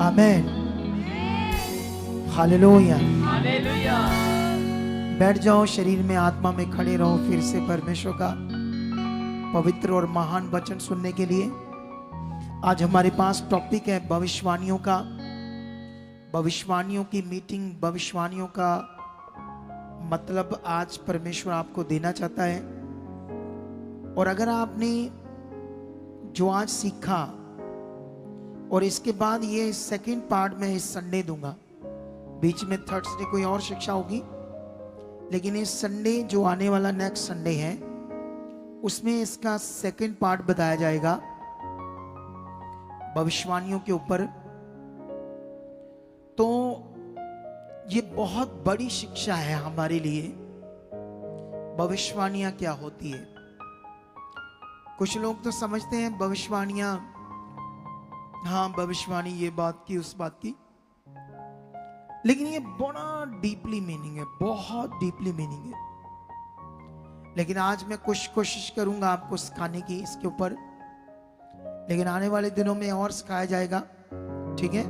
आमेन। Hallelujah. Hallelujah. बैठ जाओ, शरीर में आत्मा में खड़े रहो फिर से परमेश्वर का पवित्र और महान वचन सुनने के लिए। आज हमारे पास टॉपिक है भविष्यवाणियों का, भविष्यवाणियों की मीटिंग। भविष्यवाणियों का मतलब आज परमेश्वर आपको देना चाहता है। और अगर आपने जो आज सीखा और इसके बाद ये सेकंड पार्ट में इस संडे दूंगा, बीच में थर्सडे कोई और शिक्षा होगी, लेकिन इस संडे जो आने वाला नेक्स्ट संडे है उसमें इसका सेकंड पार्ट बताया जाएगा भविष्यवाणियों के ऊपर। तो ये बहुत बड़ी शिक्षा है हमारे लिए, भविष्यवाणियां क्या होती है। कुछ लोग तो समझते हैं भविष्यवाणियां, हाँ भविष्यवाणी ये बात की उस बात की, लेकिन ये बड़ा डीपली मीनिंग है, बहुत डीपली मीनिंग है। लेकिन आज मैं कुछ कोशिश करूंगा आपको सिखाने की इसके ऊपर, लेकिन आने वाले दिनों में और सिखाया जाएगा, ठीक है।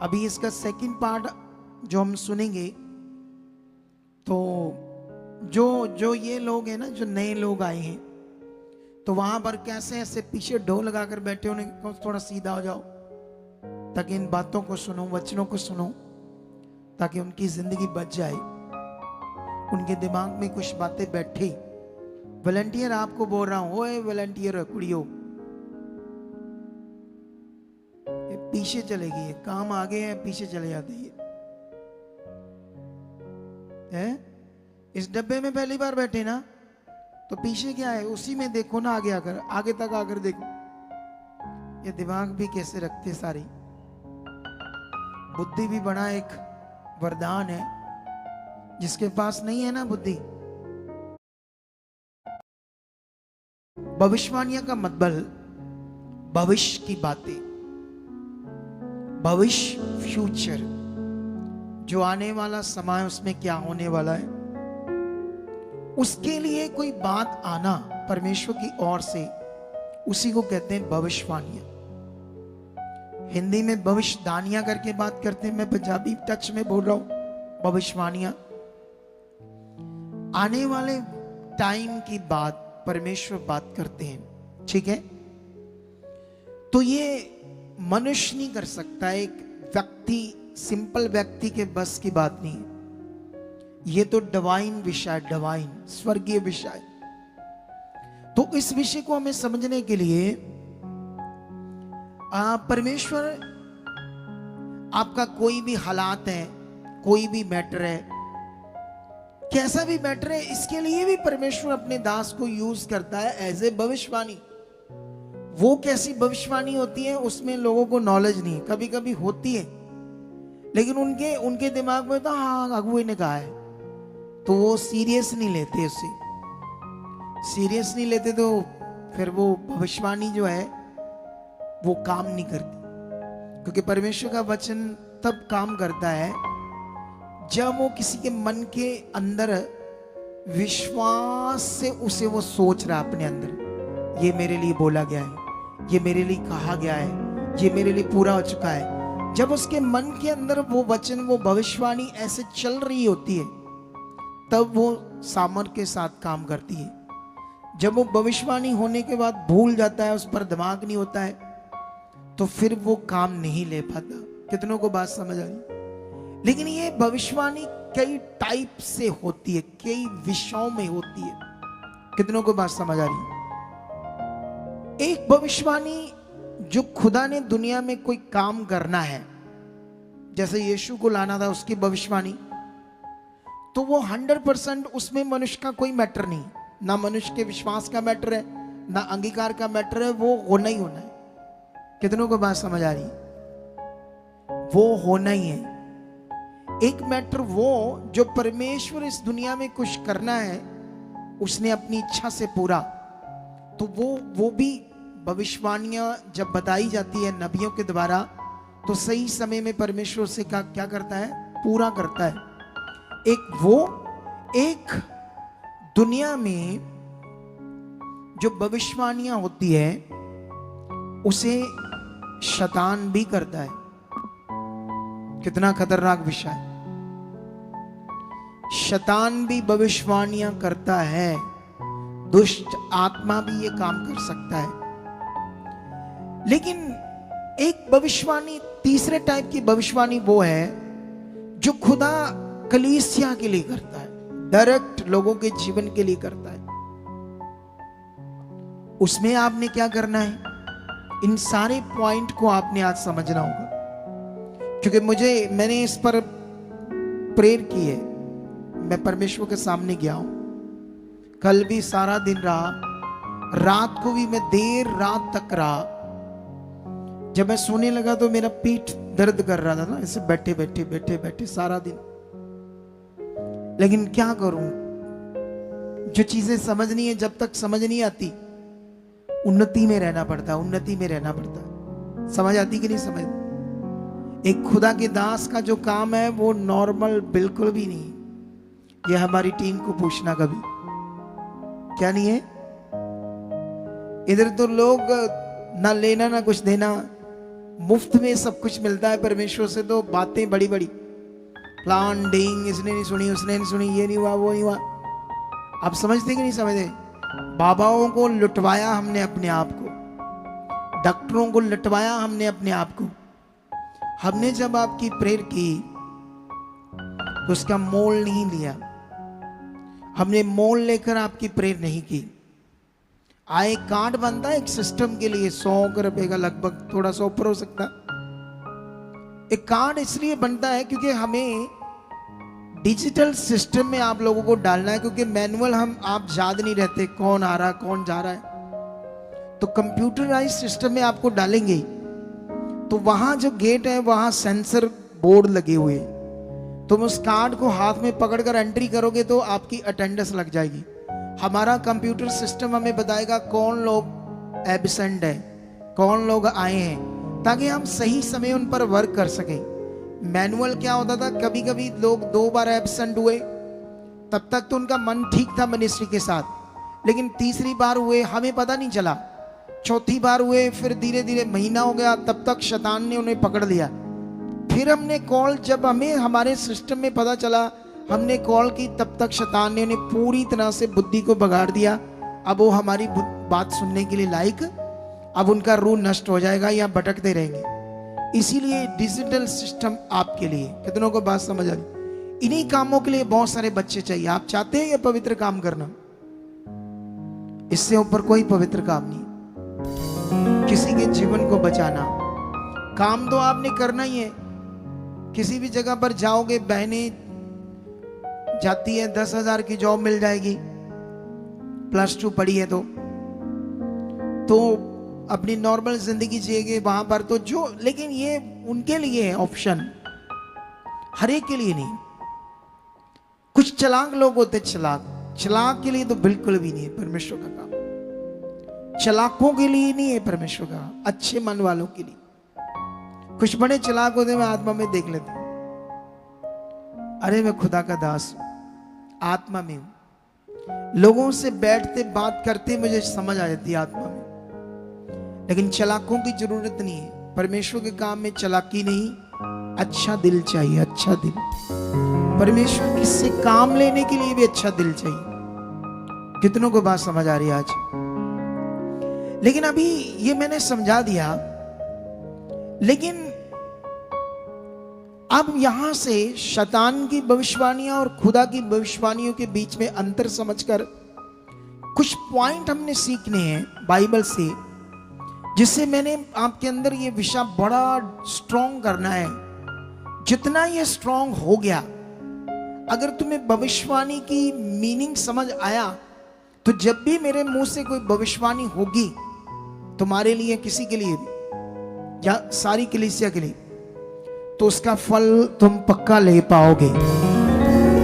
अभी इसका सेकंड पार्ट जो हम सुनेंगे, तो जो ये लोग हैं ना, जो नए लोग आए हैं, तो वहां पर कैसे ऐसे पीछे ढोल लगाकर बैठे होने, थोड़ा सीधा हो जाओ ताकि इन बातों को सुनो, वचनों को सुनो, ताकि उनकी जिंदगी बच जाए, उनके दिमाग में कुछ बातें बैठे। वॉलंटियर आपको बोल रहा हूं, ओए वॉलंटियर कुड़ियों, ये पीछे चलेगी, ये काम आगे है पीछे चले जाते हैं। इस डब्बे में पहली बार बैठे ना, तो पीछे क्या है उसी में देखो ना, आगे आकर, आगे तक आकर देखो। ये दिमाग भी कैसे रखते सारी, बुद्धि भी बड़ा एक वरदान है, जिसके पास नहीं है ना बुद्धि। भविष्यवाणियां का मतलब भविष्य की बातें, भविष्य, फ्यूचर, जो आने वाला समय उसमें क्या होने वाला है, उसके लिए कोई बात आना परमेश्वर की ओर से, उसी को कहते हैं भविष्यवाणियां। हिंदी में भविष्यवाणियां करके बात करते हैं, मैं पंजाबी टच में बोल रहा हूं। भविष्यवाणियां आने वाले टाइम की बात परमेश्वर बात करते हैं, ठीक है। तो ये मनुष्य नहीं कर सकता, एक व्यक्ति, सिंपल व्यक्ति के बस की बात नहीं है। ये तो डिवाइन विषय, डिवाइन स्वर्गीय विषय। तो इस विषय को हमें समझने के लिए परमेश्वर आपका कोई भी हालात है, कोई भी मैटर है, कैसा भी मैटर है, इसके लिए भी परमेश्वर अपने दास को यूज करता है एज ए भविष्यवाणी। वो कैसी भविष्यवाणी होती है उसमें लोगों को नॉलेज नहीं, कभी कभी होती है, लेकिन उनके दिमाग में तो हाँ अगुए ने कहा है, तो वो सीरियस नहीं लेते, उससे सीरियस नहीं लेते, तो फिर वो भविष्यवाणी जो है वो काम नहीं करती। क्योंकि परमेश्वर का वचन तब काम करता है जब वो किसी के मन के अंदर विश्वास से उसे वो सोच रहा अपने अंदर, ये मेरे लिए बोला गया है, ये मेरे लिए कहा गया है, ये मेरे लिए पूरा हो चुका है। जब उसके मन के अंदर वो वचन, वो भविष्यवाणी ऐसे चल रही होती है, तब वो सामर्थ के साथ काम करती है। जब वो भविष्यवाणी होने के बाद भूल जाता है, उस पर दिमाग नहीं होता है, तो फिर वो काम नहीं ले पाता। कितनों को बात समझ आई? लेकिन ये भविष्यवाणी कई टाइप से होती है, कई विषयों में होती है। कितनों को बात समझ आ रही? एक भविष्यवाणी जो खुदा ने दुनिया में कोई काम करना है, जैसे यीशु को लाना था, उसकी भविष्यवाणी, तो वो 100% उसमें मनुष्य का कोई मैटर नहीं, ना मनुष्य के विश्वास का मैटर है, ना अंगीकार का मैटर है, वो होना ही होना है। कितनों को बात समझ आ रही? वो होना ही है। एक मैटर वो जो परमेश्वर इस दुनिया में कुछ करना है, उसने अपनी इच्छा से पूरा, तो वो भी भविष्यवाणियां जब बताई जाती है नबियों के द्वारा, तो सही समय में परमेश्वर उसे क्या करता है? पूरा करता है। एक दुनिया में जो भविष्यवाणियां होती है उसे शैतान भी करता है। कितना खतरनाक विषय है। शैतान भी भविष्यवाणियां करता है, दुष्ट आत्मा भी ये काम कर सकता है। लेकिन एक भविष्यवाणी, तीसरे टाइप की भविष्यवाणी वो है जो खुदा कलीसिया के लिए करता है, डायरेक्ट लोगों के जीवन के लिए करता है। उसमें आपने क्या करना है, इन सारे पॉइंट को आपने आज समझना होगा, क्योंकि मैंने इस पर प्रेयर की है। मैं परमेश्वर के सामने गया हूं, कल भी सारा दिन रहा, रात को भी मैं देर रात तक रहा। जब मैं सोने लगा तो मेरा पीठ दर्द कर रहा था ना, ऐसे बैठे बैठे बैठे बैठे सारा दिन। लेकिन क्या करूं, जो चीजें समझनी है, जब तक समझ नहीं आती, उन्नति में रहना पड़ता है, उन्नति में रहना पड़ता है। समझ आती कि नहीं समझ? एक खुदा के दास का जो काम है वो नॉर्मल बिल्कुल भी नहीं। ये हमारी टीम को पूछना कभी, क्या नहीं है? इधर तो लोग ना लेना ना कुछ देना, मुफ्त में सब कुछ मिलता है परमेश्वर से। तो बातें बड़ी बड़ी, प्लान डिंग, इसने नहीं सुनी, उसने नहीं सुनी, ये नहीं हुआ, वो नहीं हुआ। आप समझते कि नहीं समझते? बाबाओं को लुटवाया हमने अपने आप को, डॉक्टरों को लुटवाया हमने अपने आप को। हमने जब आपकी प्रेयर की तो उसका मोल नहीं लिया, हमने मोल लेकर आपकी प्रेयर नहीं की। आए कार्ड बनता है एक सिस्टम के लिए 100 रुपए का, लगभग थोड़ा सा ऊपर हो सकता। एक कार्ड इसलिए बनता है क्योंकि हमें डिजिटल सिस्टम में आप लोगों को डालना है, क्योंकि मैनुअल आप याद नहीं रहते कौन आ रहा कौन जा रहा है। तो कंप्यूटराइज सिस्टम में आपको डालेंगे, तो वहां जो गेट है वहां सेंसर बोर्ड लगे हुए हैं। तुम उस कार्ड को हाथ में पकड़कर एंट्री करोगे तो आपकी अटेंडेंस लग जाएगी। हमारा कंप्यूटर सिस्टम हमें बताएगा कौन लोग एब्सेंट है, कौन लोग आए हैं, ताकि हम सही समय उन पर वर्क कर सकें। मैनुअल क्या होता था, कभी कभी लोग 2 बार एब्सेंट हुए, तब तक तो उनका मन ठीक था मिनिस्ट्री के साथ, लेकिन तीसरी बार हुए हमें पता नहीं चला, चौथी बार हुए, फिर धीरे धीरे महीना हो गया, तब तक शैतान ने उन्हें पकड़ लिया। फिर हमने कॉल, जब हमें हमारे सिस्टम में पता चला, हमने कॉल की, तब तक शैतान ने उन्हें पूरी तरह से बुद्धि को बगाड़ दिया। अब वो हमारी बात सुनने के लिए लायक, अब उनका रूह नष्ट हो जाएगा या भटकते रहेंगे। इसीलिए डिजिटल सिस्टम आपके लिए, कितनों को बात समझ आ रही? इन्हीं कामों के लिए बहुत सारे बच्चे चाहिए। आप चाहते हैं ये पवित्र काम करना, इससे ऊपर कोई पवित्र काम नहीं। किसी के जीवन को बचाना, काम तो आपने करना ही है। किसी भी जगह पर जाओगे, बहनें जाती है 10,000 की जॉब मिल जाएगी, +2 पढ़ी है तो अपनी नॉर्मल जिंदगी जिएंगे वहां पर तो जो, लेकिन ये उनके लिए है ऑप्शन, हर एक के लिए नहीं। कुछ चालाक लोग होते, चालाक के लिए तो बिल्कुल भी नहीं है परमेश्वर का काम। चालाकों के लिए नहीं है परमेश्वर का, अच्छे मन वालों के लिए। कुछ बड़े चालाक होते, मैं आत्मा में देख लेता हूं, अरे मैं खुदा का दास हूं, आत्मा में हूं, लोगों से बैठते बात करते मुझे समझ आ जाती है आत्मा में। लेकिन चालाकों की जरूरत नहीं है परमेश्वर के काम में। चालाकी नहीं, अच्छा दिल चाहिए, अच्छा दिल। परमेश्वर किससे काम लेने के लिए भी अच्छा दिल चाहिए। कितनों को बात समझ आ रही है आज? लेकिन अभी ये मैंने समझा दिया, लेकिन अब यहां से शैतान की भविष्यवाणियां और खुदा की भविष्यवाणियों के बीच में अंतर समझकर कुछ पॉइंट हमने सीखने हैं बाइबल से, जिससे मैंने आपके अंदर ये विषय बड़ा स्ट्रॉन्ग करना है। जितना ये स्ट्रॉन्ग हो गया, अगर तुम्हें भविष्यवाणी की मीनिंग समझ आया, तो जब भी मेरे मुंह से कोई भविष्यवाणी होगी, तुम्हारे लिए, किसी के लिए भी, या सारी कलीसिया के लिए, तो उसका फल तुम पक्का ले पाओगे,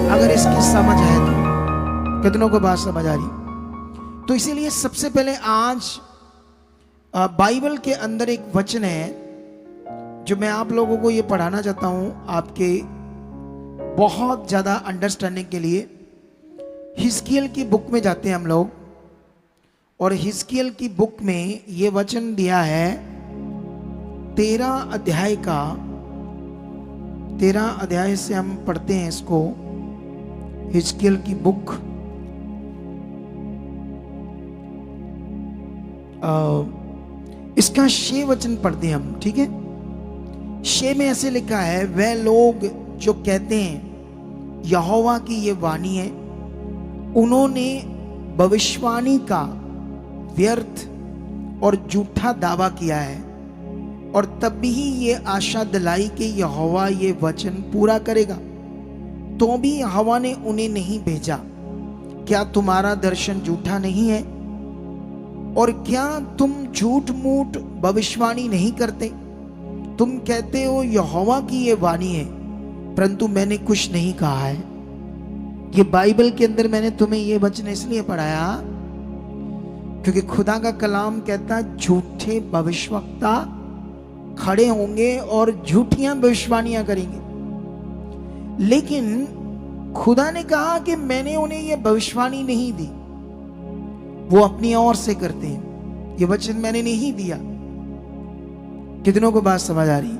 अगर इसकी समझ है तो। कितनों को बात समझ आ रही? तो इसीलिए सबसे पहले आज बाइबल के अंदर एक वचन है जो मैं आप लोगों को ये पढ़ाना चाहता हूं, आपके बहुत ज्यादा अंडरस्टैंडिंग के लिए। हिजकियेल की बुक में जाते हैं हम लोग, और हिजकियेल की बुक में ये वचन दिया है 13 अध्याय से हम पढ़ते हैं इसको, हिजकियेल की बुक। इसका 6 वचन पढ़ते हैं हम, ठीक है। 6 में ऐसे लिखा है, वह लोग जो कहते हैं यहोवा की ये वाणी है, उन्होंने भविष्यवाणी का व्यर्थ और झूठा दावा किया है, और तब भी ये आशा दिलाई कि यहोवा ये वचन पूरा करेगा, तो भी यहोवा ने उन्हें नहीं भेजा। क्या तुम्हारा दर्शन झूठा नहीं है? और क्या तुम झूठ मूठ भविष्यवाणी नहीं करते? तुम कहते हो यहोवा की ये वाणी है, परंतु मैंने कुछ नहीं कहा है। ये बाइबल के अंदर मैंने तुम्हें ये वचन इसलिए पढ़ाया क्योंकि खुदा का कलाम कहता है झूठे भविष्यवक्ता खड़े होंगे और झूठियां भविष्यवाणियां करेंगे। लेकिन खुदा ने कहा कि मैंने उन्हें यह भविष्यवाणी नहीं दी, वो अपनी ओर से करते हैं, ये वचन मैंने नहीं दिया। कितनों को बात समझ आ रही?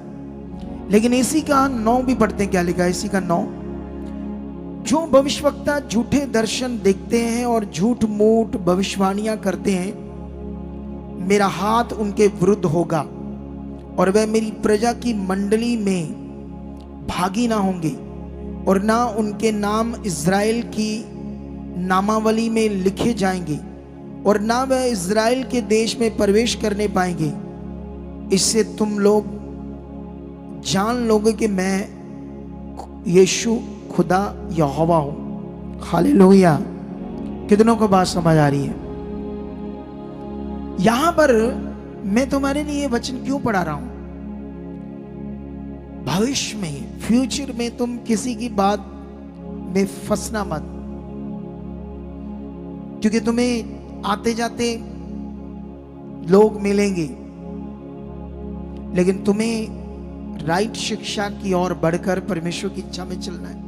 लेकिन इसी का 9 भी पढ़ते हैं, क्या लिखा है इसी का 9, जो भविष्यवक्ता झूठे दर्शन देखते हैं और झूठ मूठ भविष्यवाणियां करते हैं, मेरा हाथ उनके विरुद्ध होगा और वह मेरी प्रजा की मंडली में भागी ना होंगे, और ना उनके नाम इज़राइल की नामावली में लिखे जाएंगे, और ना वह इज़राइल के देश में प्रवेश करने पाएंगे। इससे तुम लोग जान लोगे कि मैं यीशु खुदा यहोवा हूं। हालेलुया। कितनों को बात समझ आ रही है? यहां पर मैं तुम्हारे लिए वचन क्यों पढ़ा रहा हूं? भविष्य में, फ्यूचर में तुम किसी की बात में फंसना मत, क्योंकि तुम्हें आते जाते लोग मिलेंगे, लेकिन तुम्हें राइट शिक्षा की ओर बढ़कर परमेश्वर की इच्छा में चलना है।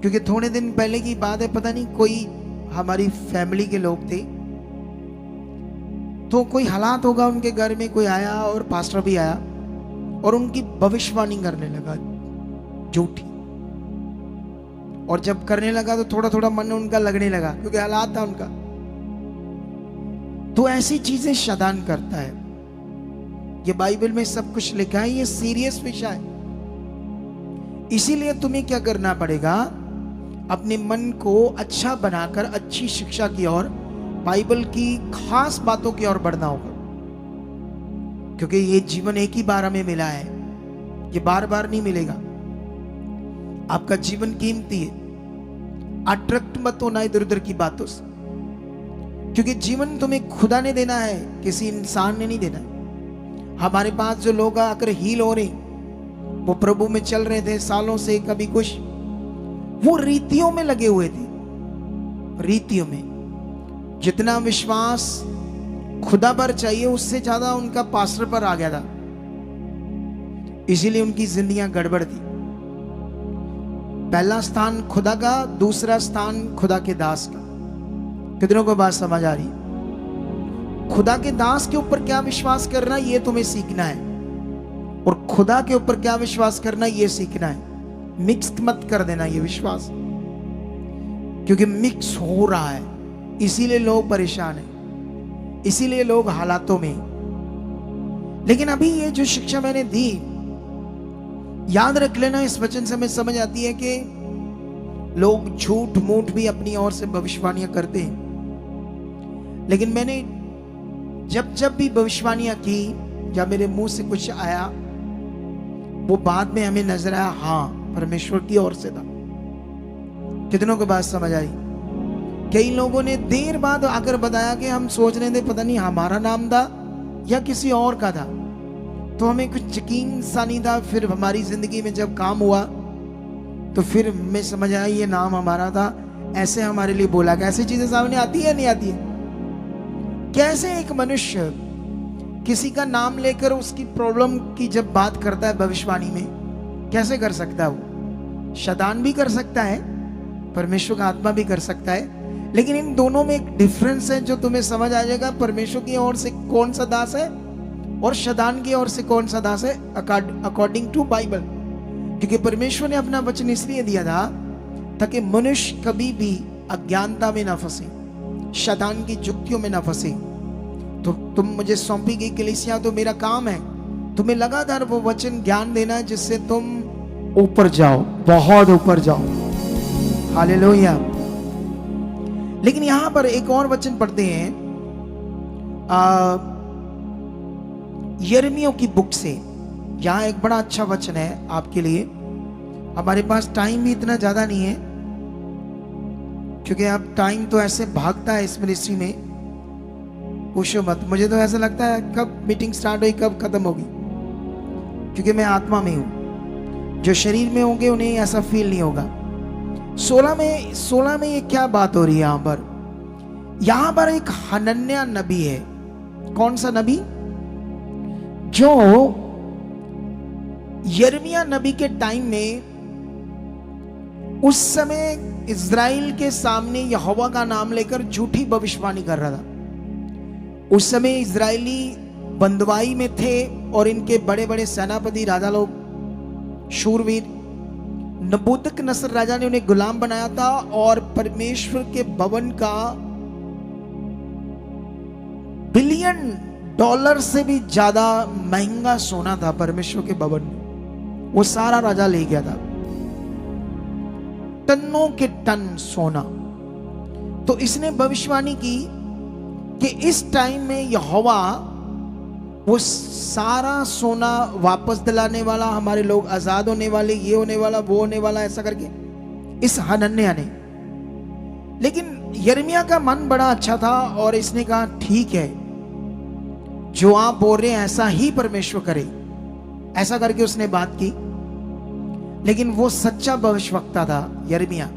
क्योंकि थोड़े दिन पहले की बात है, पता नहीं कोई हमारी फैमिली के लोग थे, तो कोई हालात होगा उनके घर में, कोई आया और पास्टर भी आया और उनकी भविष्यवाणी करने लगा झूठी, और जब करने लगा तो थोड़ा थोड़ा मन उनका लगने लगा, क्योंकि हालात था उनका। तो ऐसी चीजें शैतान करता है। ये बाइबल में सब कुछ लिखा है, ये सीरियस विषय है। इसीलिए तुम्हें क्या करना पड़ेगा? अपने मन को अच्छा बनाकर अच्छी शिक्षा की ओर, बाइबल की खास बातों की ओर बढ़ना होगा, क्योंकि ये जीवन एक ही बार हमें मिला है, ये बार बार नहीं मिलेगा। आपका जीवन कीमती है। अट्रैक्ट मत होना इधर उधर की बातों से, क्योंकि जीवन तुम्हें खुदा ने देना है, किसी इंसान ने नहीं देना है। हमारे पास जो लोग आकर हील हो रहे, वो प्रभु में चल रहे थे सालों से, कभी कुछ, वो रीतियों में लगे हुए थे। रीतियों में जितना विश्वास खुदा पर चाहिए, उससे ज्यादा उनका पास्टर पर आ गया था, इसीलिए उनकी जिंदगियां गड़बड़ थी। पहला स्थान खुदा का, दूसरा स्थान खुदा के दास का। कितनों को बात समझ आ रही? खुदा के दास के ऊपर क्या विश्वास करना, ये तुम्हें सीखना है, और खुदा के ऊपर क्या विश्वास करना, ये सीखना है। मिक्स मत कर देना ये विश्वास, क्योंकि मिक्स हो रहा है, इसीलिए लोग परेशान हैं, इसीलिए लोग हालातों में। लेकिन अभी ये जो शिक्षा मैंने दी, याद रख लेना, इस वचन से हमें समझ आती है कि लोग झूठ मूठ भी अपनी ओर से भविष्यवाणियां करते हैं। लेकिन मैंने जब जब भी भविष्यवाणियां की, या मेरे मुंह से कुछ आया, वो बाद में हमें नजर आया, हाँ परमेश्वर की ओर से था। कितनों को बात समझ आई? कई लोगों ने देर बाद आकर बताया कि हम सोच रहे थे पता नहीं हमारा नाम था या किसी और का था, तो हमें कुछ यकीन सा नहीं था। फिर हमारी जिंदगी में जब काम हुआ तो फिर हमें समझ आया ये नाम हमारा था, ऐसे हमारे लिए बोला गया। ऐसी चीजें सामने आती है नहीं आती है? कैसे एक मनुष्य किसी का नाम लेकर उसकी प्रॉब्लम की जब बात करता है भविष्यवाणी में, कैसे कर सकता है? वो शैतान भी कर सकता है, परमेश्वर का आत्मा भी कर सकता है, लेकिन इन दोनों में एक डिफरेंस है जो तुम्हें समझ आ जाएगा। परमेश्वर की ओर से कौन सा दास है? और शैतान की ओर से कौन सा दास है? According to Bible. क्योंकि परमेश्वर ने अपना वचन इसलिए दिया था ताकि मनुष्य कभी भी अज्ञानता में ना फंसे, शैतान की जुक्तियों में ना फंसे। तो तुम मुझे सौंपी गई कलीसिया, तो मेरा काम है तुम्हें लगातार वो वचन ज्ञान देना है जिससे तुम ऊपर जाओ, बहुत ऊपर जाओ। हालेलुया। लेकिन यहां पर एक और वचन पढ़ते हैं यिर्मयाह की बुक से। यहां एक बड़ा अच्छा वचन है आपके लिए। हमारे पास टाइम भी इतना ज्यादा नहीं है, क्योंकि अब टाइम तो ऐसे भागता है इस मिनिस्ट्री में, पूछो मत। मुझे तो ऐसा लगता है कब मीटिंग स्टार्ट हुई कब खत्म होगी, क्योंकि मैं आत्मा में हूं। जो शरीर में होंगे उन्हें ऐसा फील नहीं होगा। 16 में ये क्या बात हो रही है यहां पर एक हनन्याह नबी है। कौन सा नबी? जो यिर्मयाह नबी के टाइम में, उस समय इज़राइल के सामने यहोवा का नाम लेकर झूठी भविष्यवाणी कर रहा था। उस समय इज़राइली बंदवाई में थे और इनके बड़े बड़े सेनापति राजा लोग, शूरवीर, नबूकदनेस्सर राजा ने उन्हें गुलाम बनाया था और परमेश्वर के भवन का $1 बिलियन से भी ज्यादा महंगा सोना था परमेश्वर के भवन में। वो सारा राजा ले गया था, टनों के टन सोना। तो इसने भविष्यवाणी की कि इस टाइम में यहोवा वो सारा सोना वापस दिलाने वाला, हमारे लोग आजाद होने वाले, ये होने वाला, वो होने वाला, ऐसा करके इस हनन्याह ने। लेकिन यिर्मयाह का मन बड़ा अच्छा था और इसने कहा ठीक है, जो आप बोल रहे हैं ऐसा ही परमेश्वर करे। ऐसा करके उसने बात की। लेकिन वो सच्चा भविष्यवक्ता था यिर्मयाह।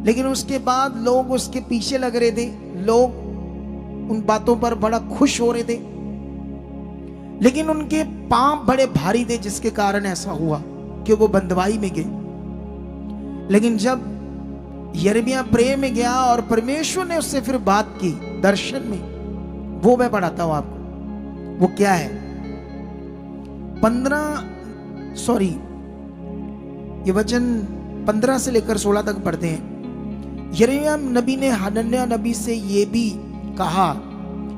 लेकिन उसके बाद लोग उसके पीछे लग रहे थे, लोग उन बातों पर बड़ा खुश हो रहे थे, लेकिन उनके पांव बड़े भारी थे, जिसके कारण ऐसा हुआ कि वो बंदवाई में गए। लेकिन जब यिर्मयाह प्रेम में गया और परमेश्वर ने उससे फिर बात की दर्शन में, वो मैं पढ़ाता हूं आपको। वो क्या है? ये वचन 15 से लेकर 16 तक पढ़ते हैं। यिर्मयाह नबी ने हनन्याह नबी से ये भी कहा,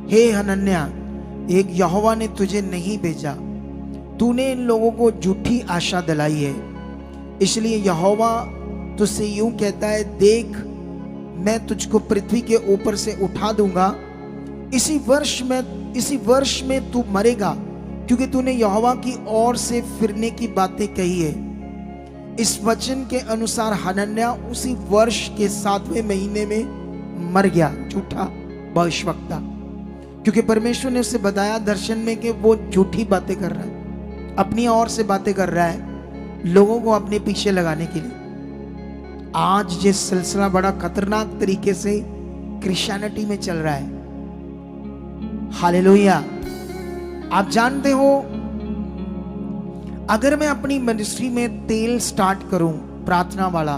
हे हनन्याह, एक यहोवा ने तुझे नहीं भेजा, तूने इन लोगों को झूठी आशा दिलाई है। इसलिए यहोवा तुझसे यूं कहता है, देख मैं तुझको पृथ्वी के ऊपर से उठा दूंगा, इसी वर्ष में तू मरेगा, क्योंकि तूने यहोवा की ओर से फिरने की बातें कही है। इस वचन के अनुसार हनन्याह उसी वर्ष के 7वें महीने में मर गया, झूठा भविष्यवक्ता, क्योंकि परमेश्वर ने उससे बताया दर्शन में कि वो झूठी बातें कर रहा है, अपनी ओर से बातें कर रहा है लोगों को अपने पीछे लगाने के लिए। आज ये सिलसिला बड़ा खतरनाक तरीके से क्रिश्चियनिटी में चल रहा है। हालेलुया। आप जानते हो, अगर मैं अपनी मिनिस्ट्री में तेल स्टार्ट करूं, प्रार्थना वाला,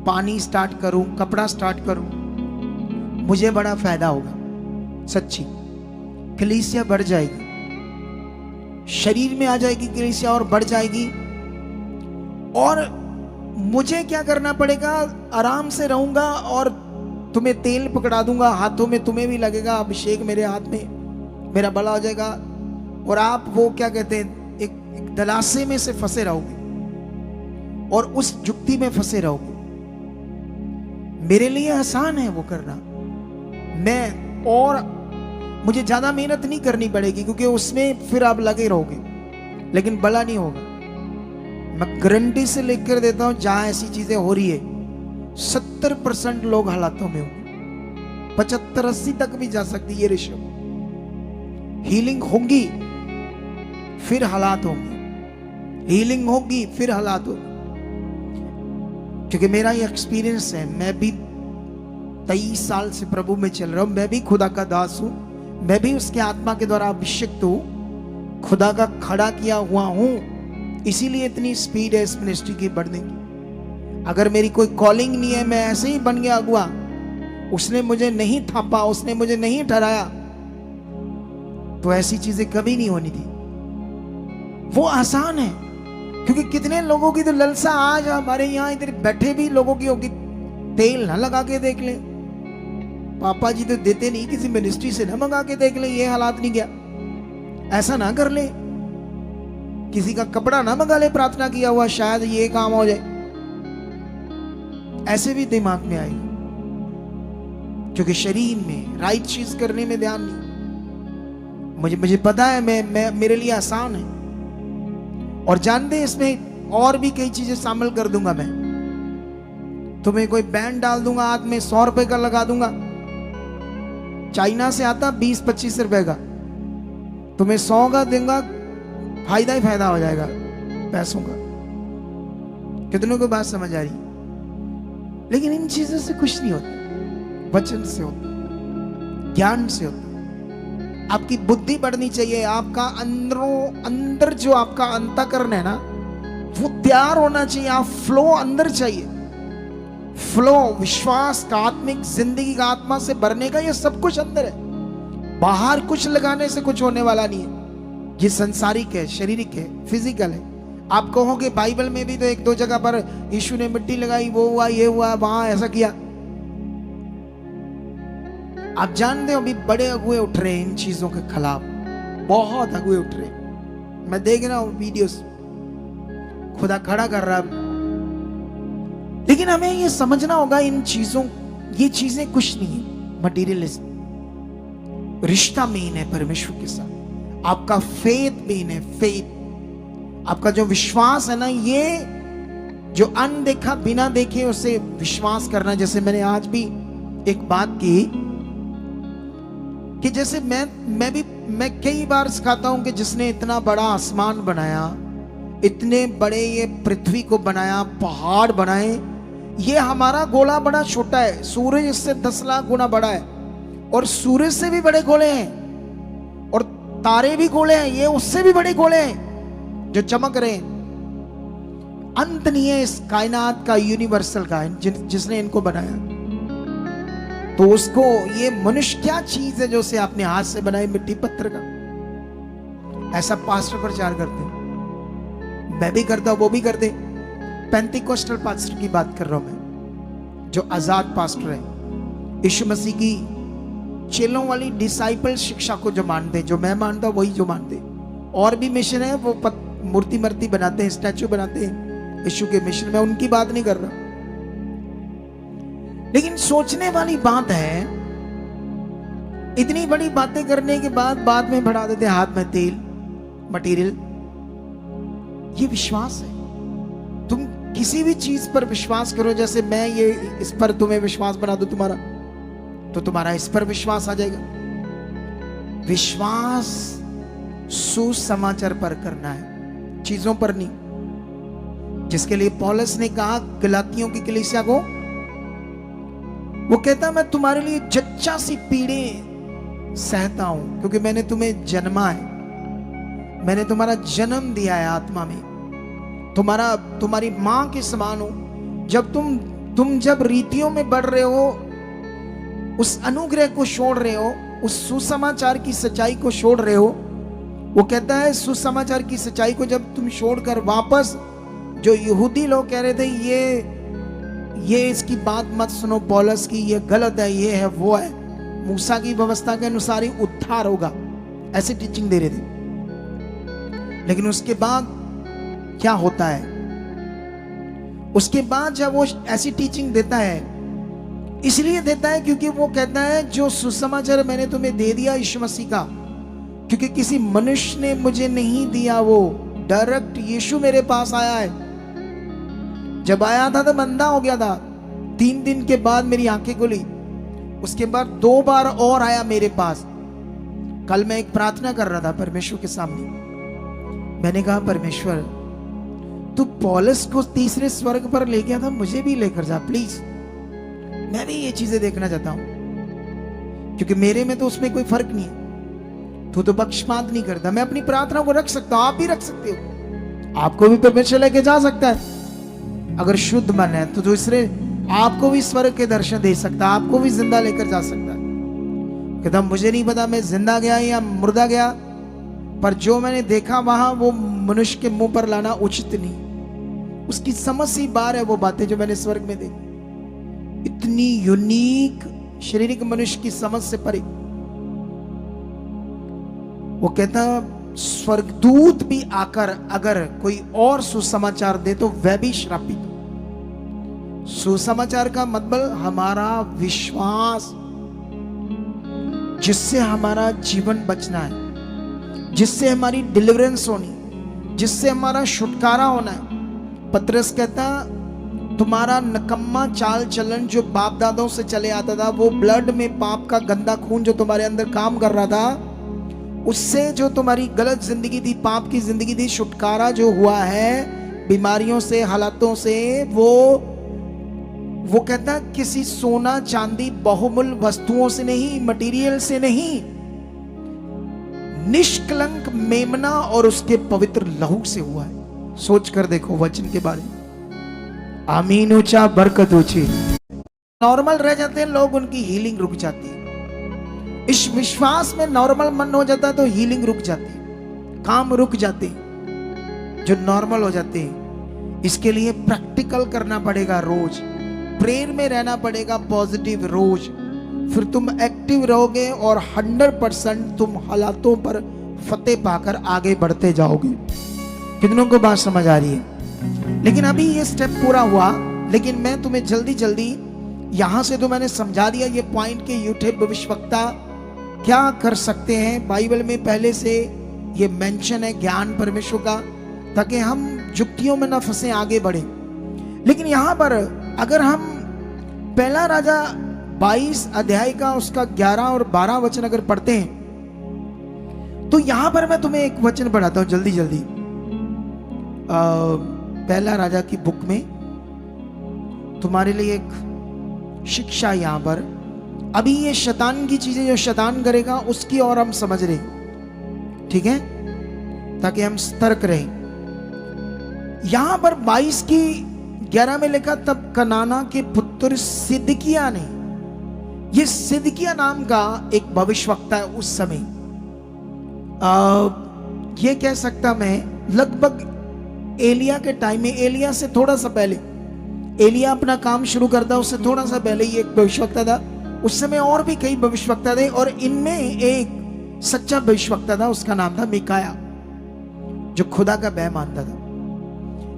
पानी स्टार्ट करूं, कपड़ा स्टार्ट करूं, मुझे बड़ा फायदा होगा। सच्ची कलीसिया बढ़ जाएगी, शरीर में आ जाएगी कलीसिया और बढ़ जाएगी। और मुझे क्या करना पड़ेगा? आराम से रहूंगा और तुम्हें तेल पकड़ा दूंगा हाथों में, तुम्हें भी लगेगा अभिषेक मेरे हाथ में, मेरा भला हो जाएगा। और आप वो क्या कहते हैं, एक दलासे में से फंसे रहोगे और उस जुक्ति में फंसे रहोगे। मेरे लिए आसान है वो करना, और मुझे ज्यादा मेहनत नहीं करनी पड़ेगी, क्योंकि उसमें फिर आप लगे रहोगे, लेकिन भला नहीं होगा। मैं गारंटी से लिख कर देता हूं, जहां ऐसी चीजें हो रही है 70% लोग हालातों में होंगे, 75-80 तक भी जा सकती है ये रेशो। हीलिंग होगी फिर हालात होंगे, हीलिंग होगी फिर हालात होंगे। क्योंकि मेरा ये एक्सपीरियंस है, मैं भी 23 साल से प्रभु में चल रहा हूं, मैं भी खुदा का दास हूं, मैं भी उसके आत्मा के द्वारा अभिषिक्त हूं, खुदा का खड़ा किया हुआ हूं। इसीलिए इतनी स्पीड है इस मिनिस्ट्री की बढ़ने की। अगर मेरी कोई कॉलिंग नहीं है, मैं ऐसे ही बन गया अगुआ, उसने मुझे नहीं थापा, उसने मुझे नहीं ठहराया, तो ऐसी चीजें कभी नहीं होनी थी। वो आसान है, क्योंकि कितने लोगों की तो ललसा आज हमारे यहाँ इधर बैठे भी लोगों की होगी, तेल ना लगा के देख ले। पापा जी तो देते नहीं, किसी मिनिस्ट्री से ना मंगा के देख ले, ये हालात नहीं गया, ऐसा ना कर ले। किसी का कपड़ा ना मंगा ले प्रार्थना किया हुआ, शायद ये काम हो जाए, ऐसे भी दिमाग में आएगा। क्योंकि शरीर में राइट चीज करने में ध्यान नहीं। मुझे पता है, मैं मेरे लिए आसान है, और जानते हैं इसमें और भी कई चीजें शामिल कर दूंगा। मैं तुम्हें कोई बैंड डाल दूंगा हाथ में, 100 रुपए का लगा दूंगा, चाइना से आता 20-25 रुपए का, तुम्हें 100 का दूंगा, फायदा ही फायदा हो जाएगा पैसों का। कितनों को बात समझ आ रही? लेकिन इन चीजों से कुछ नहीं होता, वचन से होता, ज्ञान से होता। आपकी बुद्धि बढ़नी चाहिए, आपका अंदर जो आपका अंतःकरण है ना, वो तैयार होना चाहिए। आप फ्लो अंदर चाहिए, फ्लो विश्वास का, आत्मिक जिंदगी का, आत्मा से भरने का, ये सब कुछ अंदर है। बाहर कुछ लगाने से कुछ होने वाला नहीं है। ये संसारिक है, शारीरिक है, फिजिकल है। आप कहोगे बाइबल में भी तो 1-2 जगह पर यीशु ने मिट्टी लगाई, वो हुआ, ये हुआ, वहां ऐसा किया। आप जानते हो अभी बड़े अगुए उठ रहे हैं इन चीजों के खिलाफ, बहुत अगुए उठ रहे हैं। मैं देख रहा हूं वीडियोस, खुदा खड़ा कर रहा। लेकिन हमें ये समझना होगा, इन चीजों, ये चीजें कुछ नहीं है, मटीरियलिज्म। रिश्ता मेन है परमेश्वर के साथ, आपका फेथ मेन है, फेथ, आपका जो विश्वास है ना, ये जो अनदेखा बिना देखे उसे विश्वास करना। जैसे मैंने आज भी एक बात की कि जैसे मैं कई बार सिखाता हूं कि जिसने इतना बड़ा आसमान बनाया, इतने बड़े ये पृथ्वी को बनाया, पहाड़ बनाए, ये हमारा गोला बड़ा छोटा है, सूरज इससे 10 लाख गुना बड़ा है, और सूरज से भी बड़े गोले हैं, और तारे भी गोले हैं, ये उससे भी बड़े गोले हैं जो चमक रहे हैं। अंत नहीं है इस कायनात का, यूनिवर्सल का, जिसने इनको बनाया। तो उसको, ये मनुष्य क्या चीज है जो उसे अपने हाथ से बनाई, मिट्टी पत्थर का? ऐसा पास्टर प्रचार करते हैं, मैं भी करता हूं, वो भी करते। पेंटिकोस्टल पास्टर की बात कर रहा हूं मैं, जो आजाद पास्टर है, यीशु मसीह की चेलों वाली डिसाइपल शिक्षा को जो मानते हैं, जो मैं मानता हूं वही जो मानते हैं। और भी मिशन है, वो मूर्ति बनाते हैं, स्टैचू बनाते हैं यीशु के मिशन में, उनकी बात नहीं कर रहा। लेकिन सोचने वाली बात है, इतनी बड़ी बातें करने के बाद में बढ़ा देते हाथ में तेल, मटेरियल। ये विश्वास है। तुम किसी भी चीज पर विश्वास करो, जैसे मैं ये इस पर तुम्हें विश्वास बना दूं तुम्हारा, तो तुम्हारा इस पर विश्वास आ जाएगा। विश्वास सुसमाचार पर करना है, चीजों पर नहीं। जिसके लिए पौलुस ने कहा गलातियों की कलीसिया को, वो कहता मैं तुम्हारे लिए जच्चा सी पीड़े सहता हूं, क्योंकि मैंने तुम्हें जन्मा है, मैंने तुम्हारा जन्म दिया है आत्मा में, तुम्हारी मां के समान हो। जब तुम जब रीतियों में बढ़ रहे हो, उस अनुग्रह को छोड़ रहे हो, उस सुसमाचार की सच्चाई को छोड़ रहे हो। वो कहता है सुसमाचार की सच्चाई को जब तुम छोड़कर वापस, जो यहूदी लोग कह रहे थे ये इसकी बात मत सुनो पौलुस की, ये गलत है, ये है, वो है, मूसा की व्यवस्था के अनुसार ही उद्धार होगा, ऐसी टीचिंग दे रहे थे। लेकिन उसके बाद क्या होता है? उसके बाद जब वो ऐसी टीचिंग देता है, इसलिए देता है क्योंकि वो कहता है जो सुसमाचार मैंने तुम्हें दे दिया यीशु मसीह का, क्योंकि किसी मनुष्य ने मुझे नहीं दिया, वो डायरेक्ट यीशु मेरे पास आया है। जब आया था तो बंदा हो गया था, 3 दिन के बाद मेरी आंखें खुली, उसके बाद 2 बार और आया मेरे पास। कल मैं एक प्रार्थना कर रहा था परमेश्वर के सामने, मैंने कहा परमेश्वर तू पौलुस को तीसरे स्वर्ग पर ले गया था, मुझे भी लेकर जा प्लीज, मैं भी ये चीजें देखना चाहता हूं, क्योंकि मेरे में तो उसमें कोई फर्क नहीं है, तू तो पक्षपात नहीं करता। मैं अपनी प्रार्थना को रख सकता हूं, आप भी रख सकते हो, आपको भी परमेश्वर लेके जा सकता है अगर शुद्ध मन है तो दूसरे आपको भी स्वर्ग के दर्शन दे सकता है, आपको भी जिंदा लेकर जा सकता है। कहता मुझे नहीं पता मैं जिंदा गया या मुर्दा गया, पर जो मैंने देखा वहां वो मनुष्य के मुंह पर लाना उचित नहीं। उसकी समझ सी बार है वो बातें जो मैंने स्वर्ग में देखी, इतनी यूनिक शारीरिक मनुष्य की समझ से परे। वो कहता स्वर्गदूत भी आकर अगर कोई और सुसमाचार दे तो वह भी श्रापित हो। सुसमाचार का मतलब हमारा विश्वास, जिससे हमारा जीवन बचना है, जिससे हमारी डिलीवरेंस होनी, जिससे हमारा छुटकारा होना है। पतरस कहता तुम्हारा नकम्मा चाल चलन जो बाप दादों से चले आता था, वो ब्लड में पाप का गंदा खून जो तुम्हारे अंदर काम कर रहा था, उससे जो तुम्हारी गलत जिंदगी थी, पाप की जिंदगी थी, छुटकारा जो हुआ है बीमारियों से, हालातों से, वो कहता किसी सोना चांदी बहुमूल्य वस्तुओं से नहीं, मटेरियल से नहीं, निष्कलंक मेमना और उसके पवित्र लहू से हुआ है। सोच कर देखो वचन के बारे में। आमीन ऊंचा, बरकत ऊंची। नॉर्मल रह जाते हैं लोग, उनकी हीलिंग रुक जाती है। इस विश्वास में नॉर्मल मन हो जाता है तो हीलिंग रुक जाती है, काम रुक जाते हैं जो नॉर्मल हो जाते हैं। इसके लिए प्रैक्टिकल करना पड़ेगा, रोज प्रेयर में रहना पड़ेगा, पॉजिटिव रोज, फिर तुम एक्टिव रहोगे और 100% तुम हालातों पर फतेह पाकर आगे बढ़ते जाओगे। कितनों को बात समझ आ रही है? लेकिन अभी ये स्टेप पूरा हुआ, लेकिन मैं तुम्हें जल्दी जल्दी यहां से तो मैंने समझा दिया ये पॉइंट के यूथे भविष्यवक्ता क्या कर सकते हैं। बाइबल में पहले से ये मेंशन है ज्ञान परमेश्वर का, ताकि हम जुक्तियों में ना फंसे, आगे बढ़े। लेकिन यहां पर अगर हम पहला राजा 22 अध्याय का उसका 11 और 12 वचन अगर पढ़ते हैं, तो यहां पर मैं तुम्हें एक वचन पढ़ाता हूं जल्दी जल्दी। पहला राजा की बुक में तुम्हारे लिए एक शिक्षा यहां पर। अभी ये शैतान की चीजें जो शैतान करेगा उसकी और हम समझ रहे, ठीक है, ताकि हम सतर्क रहें। यहां पर 22 की 11 में लिखा तब कनाना के पुत्र सिदकिय्याह ने, ये सिदकिय्याह नाम का एक भविष्यवक्ता है उस समय, ये कह सकता मैं लगभग एलिया के टाइम में, एलिया से थोड़ा सा पहले, एलिया अपना काम शुरू करता उससे थोड़ा सा पहले ये एक भविष्यवक्ता था। उस समय और भी कई भविष्यवक्ता थे और इनमें एक सच्चा भविष्यवक्ता था, उसका नाम था मिकाया, जो खुदा का भय मानता था।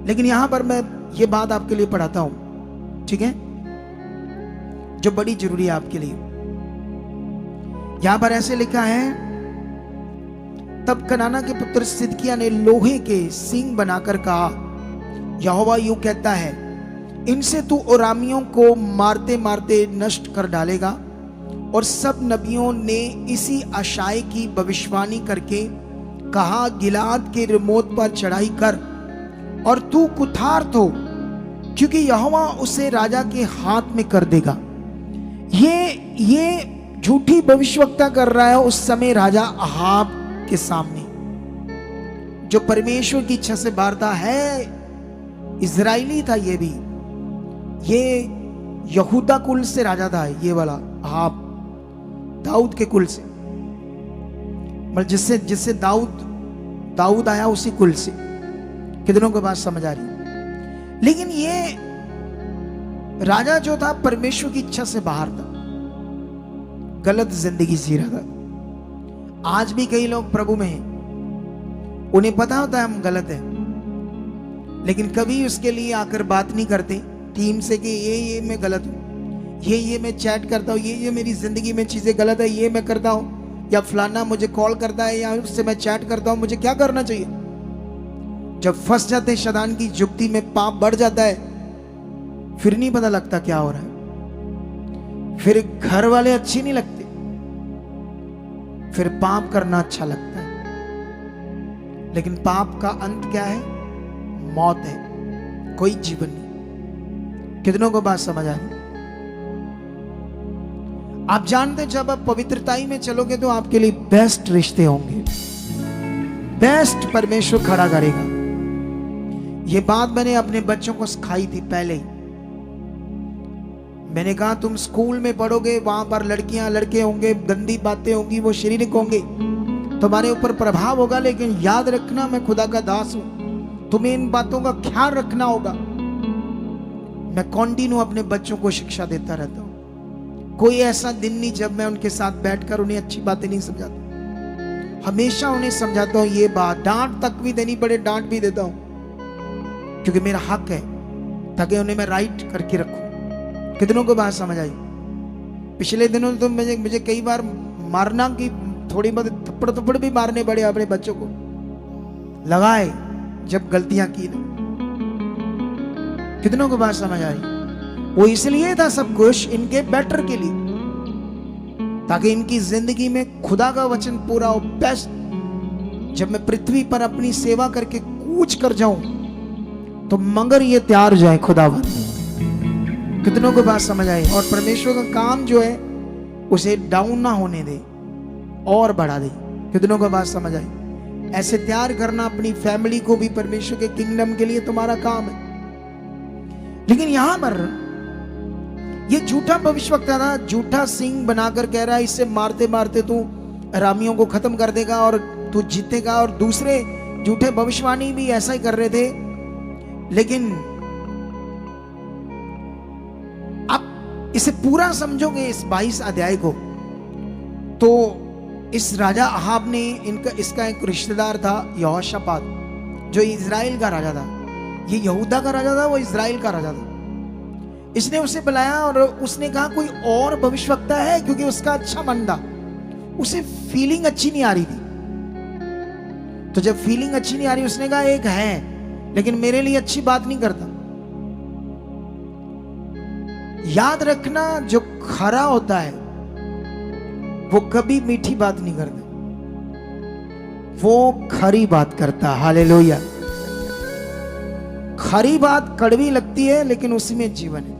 लेकिन यहां पर मैं ये बात आपके लिए पढ़ाता हूं, ठीक है, जो बड़ी जरूरी है आपके लिए। यहां पर ऐसे लिखा है तब कनाना के पुत्र सिदकिय्याह ने लोहे के सींग बनाकर कहा, यहोवा यूं कहता है, इनसे तू अरामियों को मारते मारते नष्ट कर डालेगा। और सब नबियों ने इसी आशाय की भविष्यवाणी करके कहा, गिलाद के रिमोत पर चढ़ाई कर और तू कुठार हो, क्योंकि यहोवा उसे राजा के हाथ में कर देगा। ये झूठी भविष्यवक्ता कर रहा है उस समय राजा अहाब के सामने, जो परमेश्वर की इच्छा से बाहर था, है इजराइली था, ये यहूदा कुल से राजा था, ये वाला अहाब दाऊद के कुल से, मतलब जिससे दाऊद आया उसी कुल से। कितनों को बात समझ आ रही? लेकिन ये राजा जो था परमेश्वर की इच्छा से बाहर था, गलत जिंदगी जी रहा था। आज भी कई लोग प्रभु में हैं, उन्हें पता होता है हम गलत हैं, लेकिन कभी उसके लिए आकर बात नहीं करते टीम से कि ये मैं गलत हूँ, ये मैं चैट करता हूँ, ये मेरी जिंदगी में चीजें गलत है, ये मैं करता हूँ, या फलाना मुझे कॉल करता है या उससे मैं चैट करता हूँ, मुझे क्या करना चाहिए। जब फंस जाते शैतान की जुक्ति में, पाप बढ़ जाता है, फिर नहीं पता लगता क्या हो रहा है, फिर घर वाले अच्छे नहीं लगते, फिर पाप करना अच्छा लगता है। लेकिन पाप का अंत क्या है? मौत है, कोई जीवन नहीं। कितनों को बात समझ आ रही? आप जानते हैं जब आप पवित्रताई में चलोगे तो आपके लिए बेस्ट रिश्ते होंगे, बेस्ट परमेश्वर खड़ा करेगा। ये बात मैंने अपने बच्चों को सिखाई थी पहले ही। मैंने कहा तुम स्कूल में पढ़ोगे, वहां पर लड़कियां लड़के होंगे, गंदी बातें होंगी, वो शारीरिक होंगे, तुम्हारे ऊपर प्रभाव होगा, लेकिन याद रखना मैं खुदा का दास हूं, तुम्हें इन बातों का ख्याल रखना होगा। मैं कंटिन्यू अपने बच्चों को शिक्षा देता रहता हूं। कोई ऐसा दिन नहीं जब मैं उनके साथ बैठकर उन्हें अच्छी बातें नहीं समझाता। हमेशा उन्हें समझाता हूं ये बात, डांट तक भी देनी पड़े डांट भी देता हूं, क्योंकि मेरा हक है, ताकि उन्हें मैं राइट करके रखूं। कितनों को बात समझ आई? पिछले दिनों तो मुझे कई बार मारना की थोड़ी बहुत थप्पड़ भी मारने पड़े अपने बच्चों को, लगाए जब गलतियां की ना। कितनों को बात समझ आई? वो इसलिए था सब कुछ इनके बेटर के लिए, ताकि इनकी जिंदगी में खुदा का वचन पूरा हो। बेस्ट जब मैं पृथ्वी पर अपनी सेवा करके कूच कर जाऊं, तो मगर ये तैयार हो जाए खुदावन। कितनों को बात समझ आई? और परमेश्वर का काम जो है उसे डाउन ना होने दे और बढ़ा दे। कितनों को बात समझ आई? ऐसे तैयार करना अपनी फैमिली को भी परमेश्वर के किंगडम के लिए तुम्हारा काम है। लेकिन यहां पर ये झूठा भविष्यवक्ता था, झूठा सिंह बनाकर कह रहा है इसे मारते मारते तू अरामियों को खत्म कर देगा और तू जीतेगा। और दूसरे झूठे भविष्यवाणी भी ऐसा ही कर रहे थे। लेकिन आप इसे पूरा समझोगे इस 22 अध्याय को, तो इस राजा अहाब ने इसका एक रिश्तेदार था यहोशापात, जो इजराइल का राजा था। ये यहूदा का राजा था, वो इजराइल का राजा था। इसने उसे बुलाया और उसने कहा कोई और भविष्यवक्ता है, क्योंकि उसका अच्छा मन था, उसे फीलिंग अच्छी नहीं आ रही थी। तो जब फीलिंग अच्छी नहीं आ रही, उसने कहा एक है, लेकिन मेरे लिए अच्छी बात नहीं करता। याद रखना, जो खरा होता है वो कभी मीठी बात नहीं करता, वो खरी बात करता। हालेलुया। खरी बात कड़वी लगती है, लेकिन उसी में जीवन है।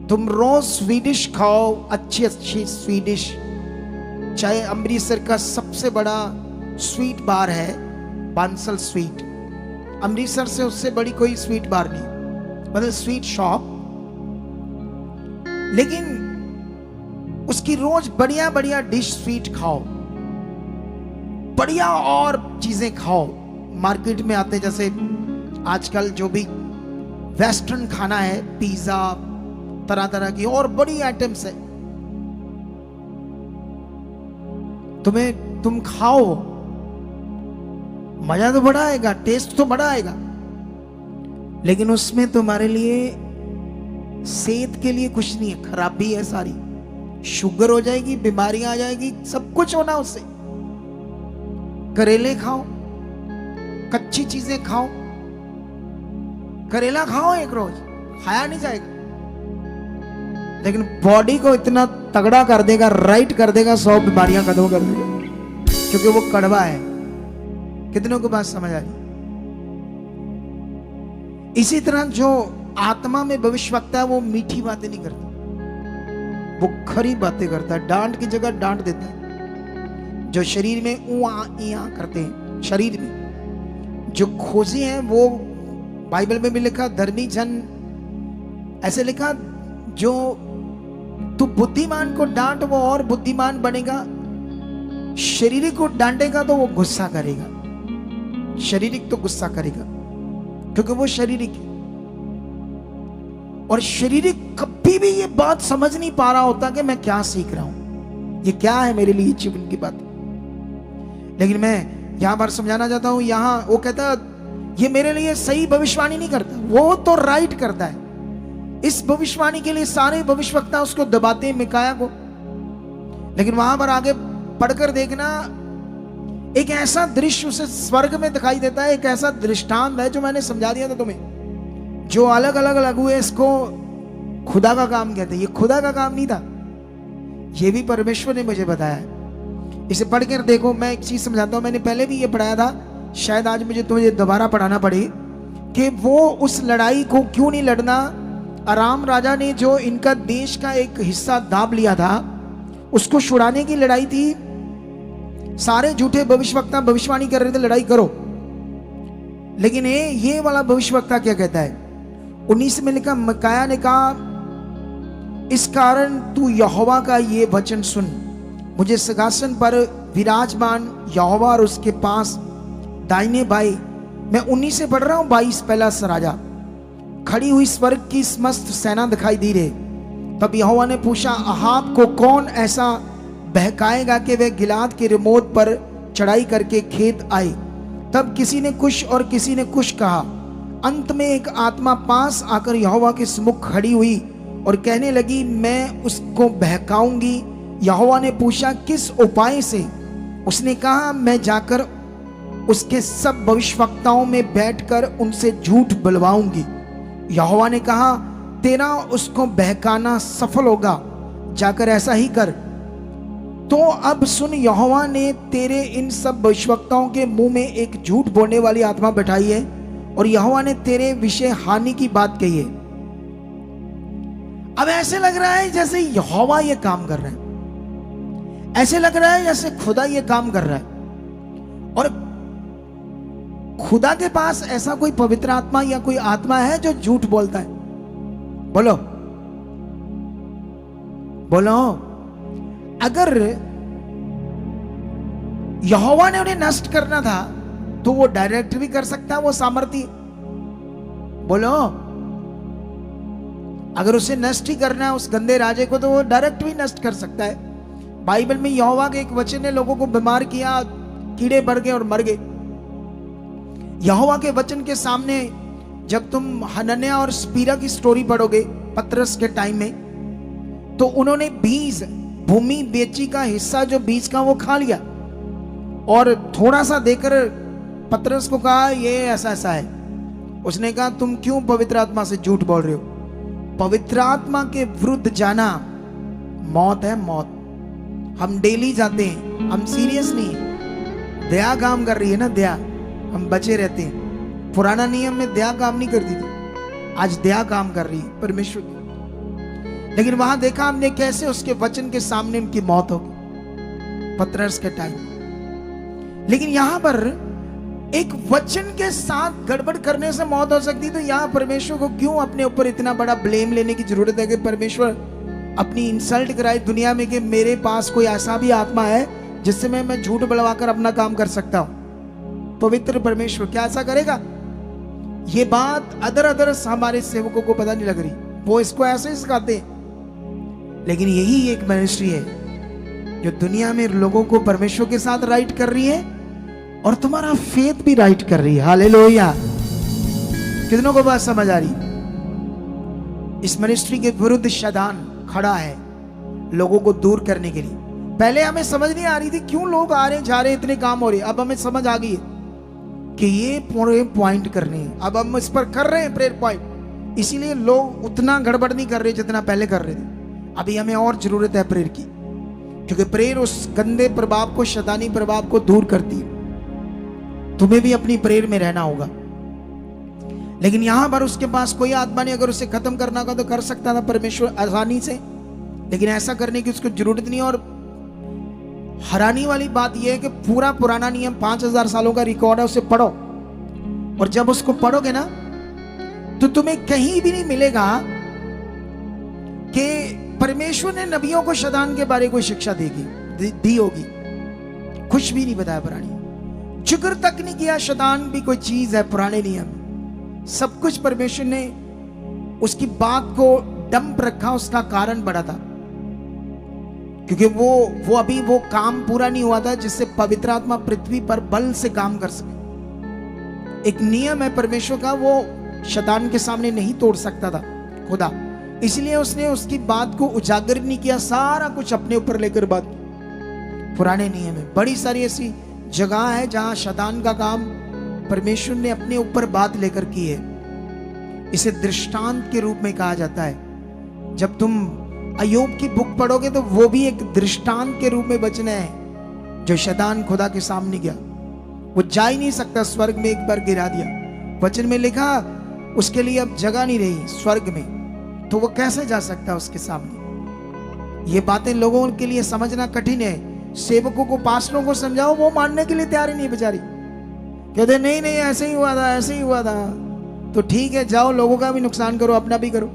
तुम रोज स्वीडिश खाओ, अच्छी अच्छी स्वीडिश, चाहे अमृतसर का सबसे बड़ा स्वीट बार है बांसल स्वीट, अमृतसर से उससे बड़ी कोई स्वीट बार नहीं, मतलब स्वीट शॉप, लेकिन उसकी रोज बढ़िया बढ़िया डिश स्वीट खाओ, बढ़िया और चीजें खाओ। मार्केट में आते जैसे आजकल जो भी वेस्टर्न खाना है, पिज्जा, तरह तरह की और बड़ी आइटम्स है, तुम खाओ, मजा तो बड़ा आएगा, टेस्ट तो बड़ा आएगा, लेकिन उसमें तुम्हारे लिए सेहत के लिए कुछ नहीं है, खराबी है सारी। शुगर हो जाएगी, बीमारियां आ जाएगी, सब कुछ होना उससे। करेले खाओ, कच्ची चीजें खाओ, करेला खाओ एक रोज, खाया नहीं जाएगा, लेकिन बॉडी को इतना तगड़ा कर देगा, राइट कर देगा, 100 बीमारियां खत्म कर देगा, क्योंकि वो कड़वा है। कितनों को बात समझ आ रही? इसी तरह जो आत्मा में भविष्यवक्ता है, वो मीठी बातें नहीं करता, वो खरी बातें करता है, डांट की जगह डांट देता है। जो शरीर में ऊआ करते हैं, शरीर में जो खोजे हैं, वो बाइबल में भी लिखा धर्मी जन, ऐसे लिखा जो तू बुद्धिमान को डांट वो और बुद्धिमान बनेगा, शारीरिक को डांटेगा तो वो गुस्सा करेगा, शारीरिक तो गुस्सा करेगा, क्योंकि वो शारीरिक है। और शारीरिक कभी भी ये बात समझ नहीं पा रहा होता कि मैं क्या सीख रहा हूं, ये क्या है मेरे लिए जीवन की बात। लेकिन मैं यहां पर समझाना चाहता हूं, यहां वो कहता ये मेरे लिए सही भविष्यवाणी नहीं करता, वो तो राइट करता है। इस भविष्यवाणी के लिए सारे भविष्यवक्ता उसको दबाते हैं, मिकाया को। लेकिन वहां पर आगे पढ़कर देखना, एक ऐसा दृश्य उसे स्वर्ग में दिखाई देता है, एक ऐसा दृष्टांत है जो मैंने समझा दिया था तुम्हें। जो अलग अलग लघु है, इसको खुदा का काम कहते हैं। ये खुदा का काम नहीं था, ये भी परमेश्वर ने मुझे बताया है। इसे पढ़कर देखो। मैं एक चीज समझाता हूं, मैंने पहले भी ये पढ़ाया था, शायद आज मुझे तुम्हें दोबारा पढ़ाना पड़े, कि वो उस लड़ाई को क्यों नहीं लड़ना। अराम राजा ने जो इनका देश का एक हिस्सा दाब लिया था, उसको छुड़ाने की लड़ाई थी। सारे झूठे भविष्यवक्ता भविष्यवाणी कर रहे थे लड़ाई करो, लेकिन ये वाला भविष्यवक्ता क्या कहता है? 19 में लिखा, मिकाया ने कहा इस कारण तू यहोवा का ये वचन सुन। मुझे सिंहासन पर विराजमान यहोवा और उसके पास दाहिने बाएं, मैं 19 से पढ़ रहा हूं, 22 पहला राजा, खड़ी हुई स्वर्ग की समस्त सेना दिखाई दी रही। तब यहोवा ने पूछा, अहाब को कौन ऐसा बहकाएगा कि वह गिलाद के रिमोत पर चढ़ाई करके खेत आए। तब किसी ने कुछ और किसी ने कुछ कहा। अंत में एक आत्मा पास आकर यहोवा के सम्मुख खड़ी हुई और कहने लगी, मैं उसको बहकाऊंगी। यहोवा ने पूछा, किस उपाय से? उसने कहा, मैं जाकर उसके सब भविष्यवक्ताओं में बैठकर उनसे झूठ बुलवाऊंगी। यहोवा ने कहा, तेरा उसको बहकाना सफल होगा, जाकर ऐसा ही कर। तो अब सुन, यहोवा ने तेरे इन सब भविष्यवक्ताओं के मुंह में एक झूठ बोलने वाली आत्मा बैठाई है और यहोवा ने तेरे विषय हानि की बात कही है। अब ऐसे लग रहा है जैसे यहोवा ये काम कर रहा है, ऐसे लग रहा है जैसे खुदा ये काम कर रहा है। और खुदा के पास ऐसा कोई पवित्र आत्मा या कोई आत्मा है जो झूठ बोलता है? बोलो बोलो। अगर यहोवा ने उन्हें नष्ट करना था तो वो डायरेक्ट भी कर सकता है, वो सामर्थ्य। बोलो, अगर उसे नष्ट ही करना है उस गंदे राजे को, तो वो डायरेक्ट भी नष्ट कर सकता है। बाइबल में यहोवा के एक वचन ने लोगों को बीमार किया, कीड़े बढ़ गए और मर गए। यहोवा के वचन के सामने जब तुम हनन्याह और स्पीरा की स्टोरी पढ़ोगे पतरस के टाइम में, तो उन्होंने बीज, भूमि बेची का हिस्सा जो बीज का वो खा लिया और थोड़ा सा देकर पतरस को कहा, ये ऐसा ऐसा है। उसने कहा, तुम क्यों पवित्र आत्मा से झूठ बोल रहे हो? पवित्र आत्मा के विरुद्ध जाना मौत है, मौत। हम डेली जाते हैं, हम सीरियस नहीं है। दया काम कर रही है ना, दया, हम बचे रहते हैं। पुराना नियम में दया काम नहीं करती थी, आज दया काम कर रही है परमेश्वर की। लेकिन वहां देखा हमने कैसे उसके वचन के सामने उनकी मौत होगी पतरस के टाइम। लेकिन यहां पर एक वचन के साथ गड़बड़ करने से मौत हो सकती, तो यहां परमेश्वर को क्यों अपने ऊपर इतना बड़ा ब्लेम लेने की जरूरत है कि परमेश्वर अपनी इंसल्ट कराए दुनिया में कि मेरे पास कोई ऐसा भी आत्मा है जिससे मैं झूठ बुलवाकर अपना काम कर सकता हूं। पवित्र परमेश्वर क्या ऐसा करेगा? ये बात अदर हमारे सेवकों को पता नहीं लग रही, वो इसको ऐसे ही सिखाते हैं। लेकिन यही एक मिनिस्ट्री है जो दुनिया में लोगों को परमेश्वर के साथ राइट कर रही है और तुम्हारा फेथ भी राइट कर रही है। हालेलुया। कितनों को बात समझ आ रही? इस मिनिस्ट्री के विरुद्ध शैतान खड़ा है लोगों को दूर करने के लिए। पहले हमें समझ नहीं आ रही थी क्यों लोग आ रहे जा रहे, इतने काम हो रहे। अब हमें समझ आ गई है कि ये पूरे पॉइंट करने हैं। अब हम इस पर कर रहे हैं प्रेयर पॉइंट, इसीलिए लोग उतना गड़बड़ नहीं कर रहे जितना पहले कर रहे थे। अभी हमें और जरूरत है प्रेयर की, क्योंकि प्रेयर उस गंदे प्रभाव को, शैतानी प्रभाव को दूर करती है। तुम्हें भी अपनी प्रेयर में रहना होगा। लेकिन यहां पर उसके पास कोई आत्मा नहीं, अगर उसे खत्म करना होगा तो कर सकता था परमेश्वर आसानी से, लेकिन ऐसा करने की उसको जरूरत नहीं। और हैरानी वाली बात यह है कि पूरा पुराना नियम 5000 सालों का रिकॉर्ड है, उसे पढ़ो। और जब उसको पढ़ोगे ना तो तुम्हें कहीं भी नहीं मिलेगा कि परमेश्वर ने नबियों को शैतान के बारे कोई शिक्षा दी होगी। कुछ भी नहीं बताया पुरानी, जिक्र तक नहीं किया शैतान भी कोई चीज है पुराने नियम। सब कुछ परमेश्वर ने उसकी बात को डंप रखा, उसका कारण बड़ा था, क्योंकि वो अभी वो काम पूरा नहीं हुआ था जिससे पवित्र आत्मा पृथ्वी पर बल से काम कर सके। एक नियम है परमेश्वर का, वो शैतान के सामने नहीं तोड़ सकता था खुदा, इसलिए उसने उसकी बात को उजागर नहीं किया, सारा कुछ अपने ऊपर लेकर बात। पुराने नियम में बड़ी सारी ऐसी जगह है जहां शैतान का काम परमेश्वर ने अपने ऊपर बात लेकर की है। इसे दृष्टांत के रूप में कहा जाता है। जब तुम अय्यूब की बुक पढ़ोगे तो वो भी एक दृष्टांत के रूप में वचन है, जो शैतान खुदा के सामने गया, वो जा ही नहीं सकता, स्वर्ग में एक बार गिरा दिया। वचन में लिखा उसके लिए अब जगह नहीं रही स्वर्ग में, तो वो कैसे जा सकता उसके सामने? ये बातें लोगों के लिए समझना कठिन है। सेवकों को, पास्टरों को समझाओ, वो मानने के लिए तैयार ही नहीं बेचारी। कहते नहीं नहीं ऐसे ही हुआ था, ऐसे ही हुआ था। तो ठीक है, जाओ लोगों का भी नुकसान करो, अपना भी करो।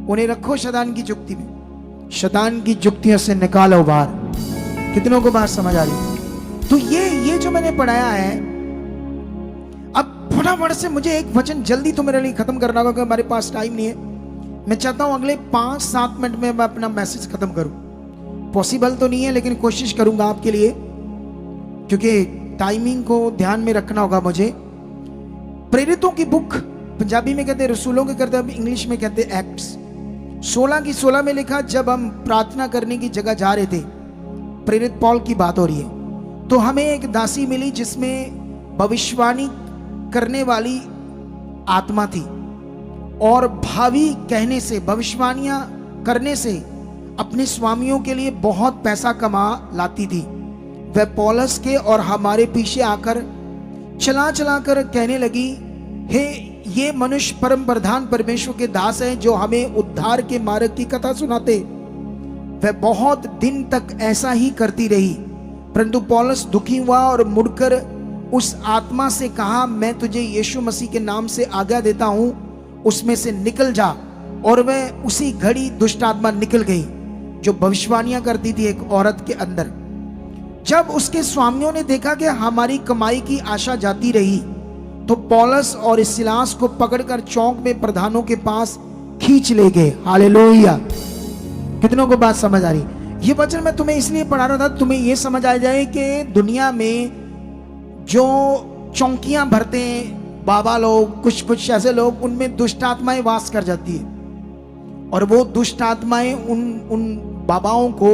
उन्हें रखो शैतान की जुक्ति में, शैतान की जुक्तियों से निकालो बाहर। कितनों को बात समझ आ रही है? तो ये जो मैंने पढ़ाया है, अब फटाफट से मुझे एक वचन जल्दी तो मेरे लिए खत्म करना होगा, हमारे पास टाइम नहीं है। मैं चाहता हूं अगले 5-7 मिनट में मैं अपना मैसेज खत्म करूं। पॉसिबल तो नहीं है, लेकिन कोशिश करूंगा आपके लिए, क्योंकि टाइमिंग को ध्यान में रखना होगा मुझे। प्रेरितों की बुक, पंजाबी में कहते हैं रसूलों के करते, इंग्लिश में कहते हैं एक्ट्स, 16 में लिखा, जब हम प्रार्थना करने की जगह जा रहे थे, प्रेरित पॉल की बात हो रही है, तो हमें एक दासी मिली जिसमें भविष्यवाणी करने वाली आत्मा थी, और भावी कहने से, भविष्यवाणियां करने से अपने स्वामियों के लिए बहुत पैसा कमा लाती थी। वह पौलुस के और हमारे पीछे आकर चला कर कहने लगी, हे ये मनुष्य परम प्रधान परमेश्वर के दास हैं जो हमें उद्धार के मार्ग की कथा सुनाते। वह बहुत दिन तक ऐसा ही करती रही, परंतु पौलुस दुखी हुआ और मुड़कर उस आत्मा से कहा, मैं तुझे यीशु मसीह के नाम से आज्ञा देता हूं, उसमें से निकल जा। और वह उसी घड़ी दुष्ट आत्मा निकल गई जो भविष्यवाणियां करती थी एक औरत के अंदर। जब उसके स्वामियों ने देखा कि हमारी कमाई की आशा जाती रही, तो पौलुस और सिलास को पकड़कर चौक में प्रधानों के पास खींच ले गए। हालेलुया। कितनों को बात समझ आ रही? ये वचन मैं तुम्हें इसलिए पढ़ा रहा था, तुम्हें ये समझ आ जाए कि दुनिया में जो चौकियां भरते हैं बाबा लोग, कुछ ऐसे लोग, उनमें दुष्ट आत्माएं वास कर जाती है, और वो दुष्ट आत्माएं उन बाबाओं को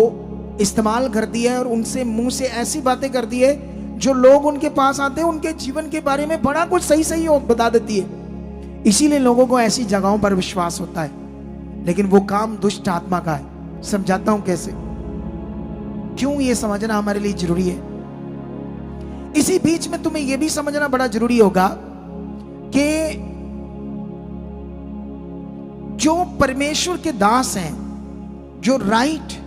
इस्तेमाल करती है और उनसे मुंह से ऐसी बातें करती है जो लोग उनके पास आते हैं उनके जीवन के बारे में बड़ा कुछ सही बता देती है। इसीलिए लोगों को ऐसी जगहों पर विश्वास होता है, लेकिन वो काम दुष्ट आत्मा का है। समझाता हूं कैसे, क्यों ये समझना हमारे लिए जरूरी है। इसी बीच में तुम्हें यह भी समझना बड़ा जरूरी होगा कि जो परमेश्वर के दास हैं, जो राइट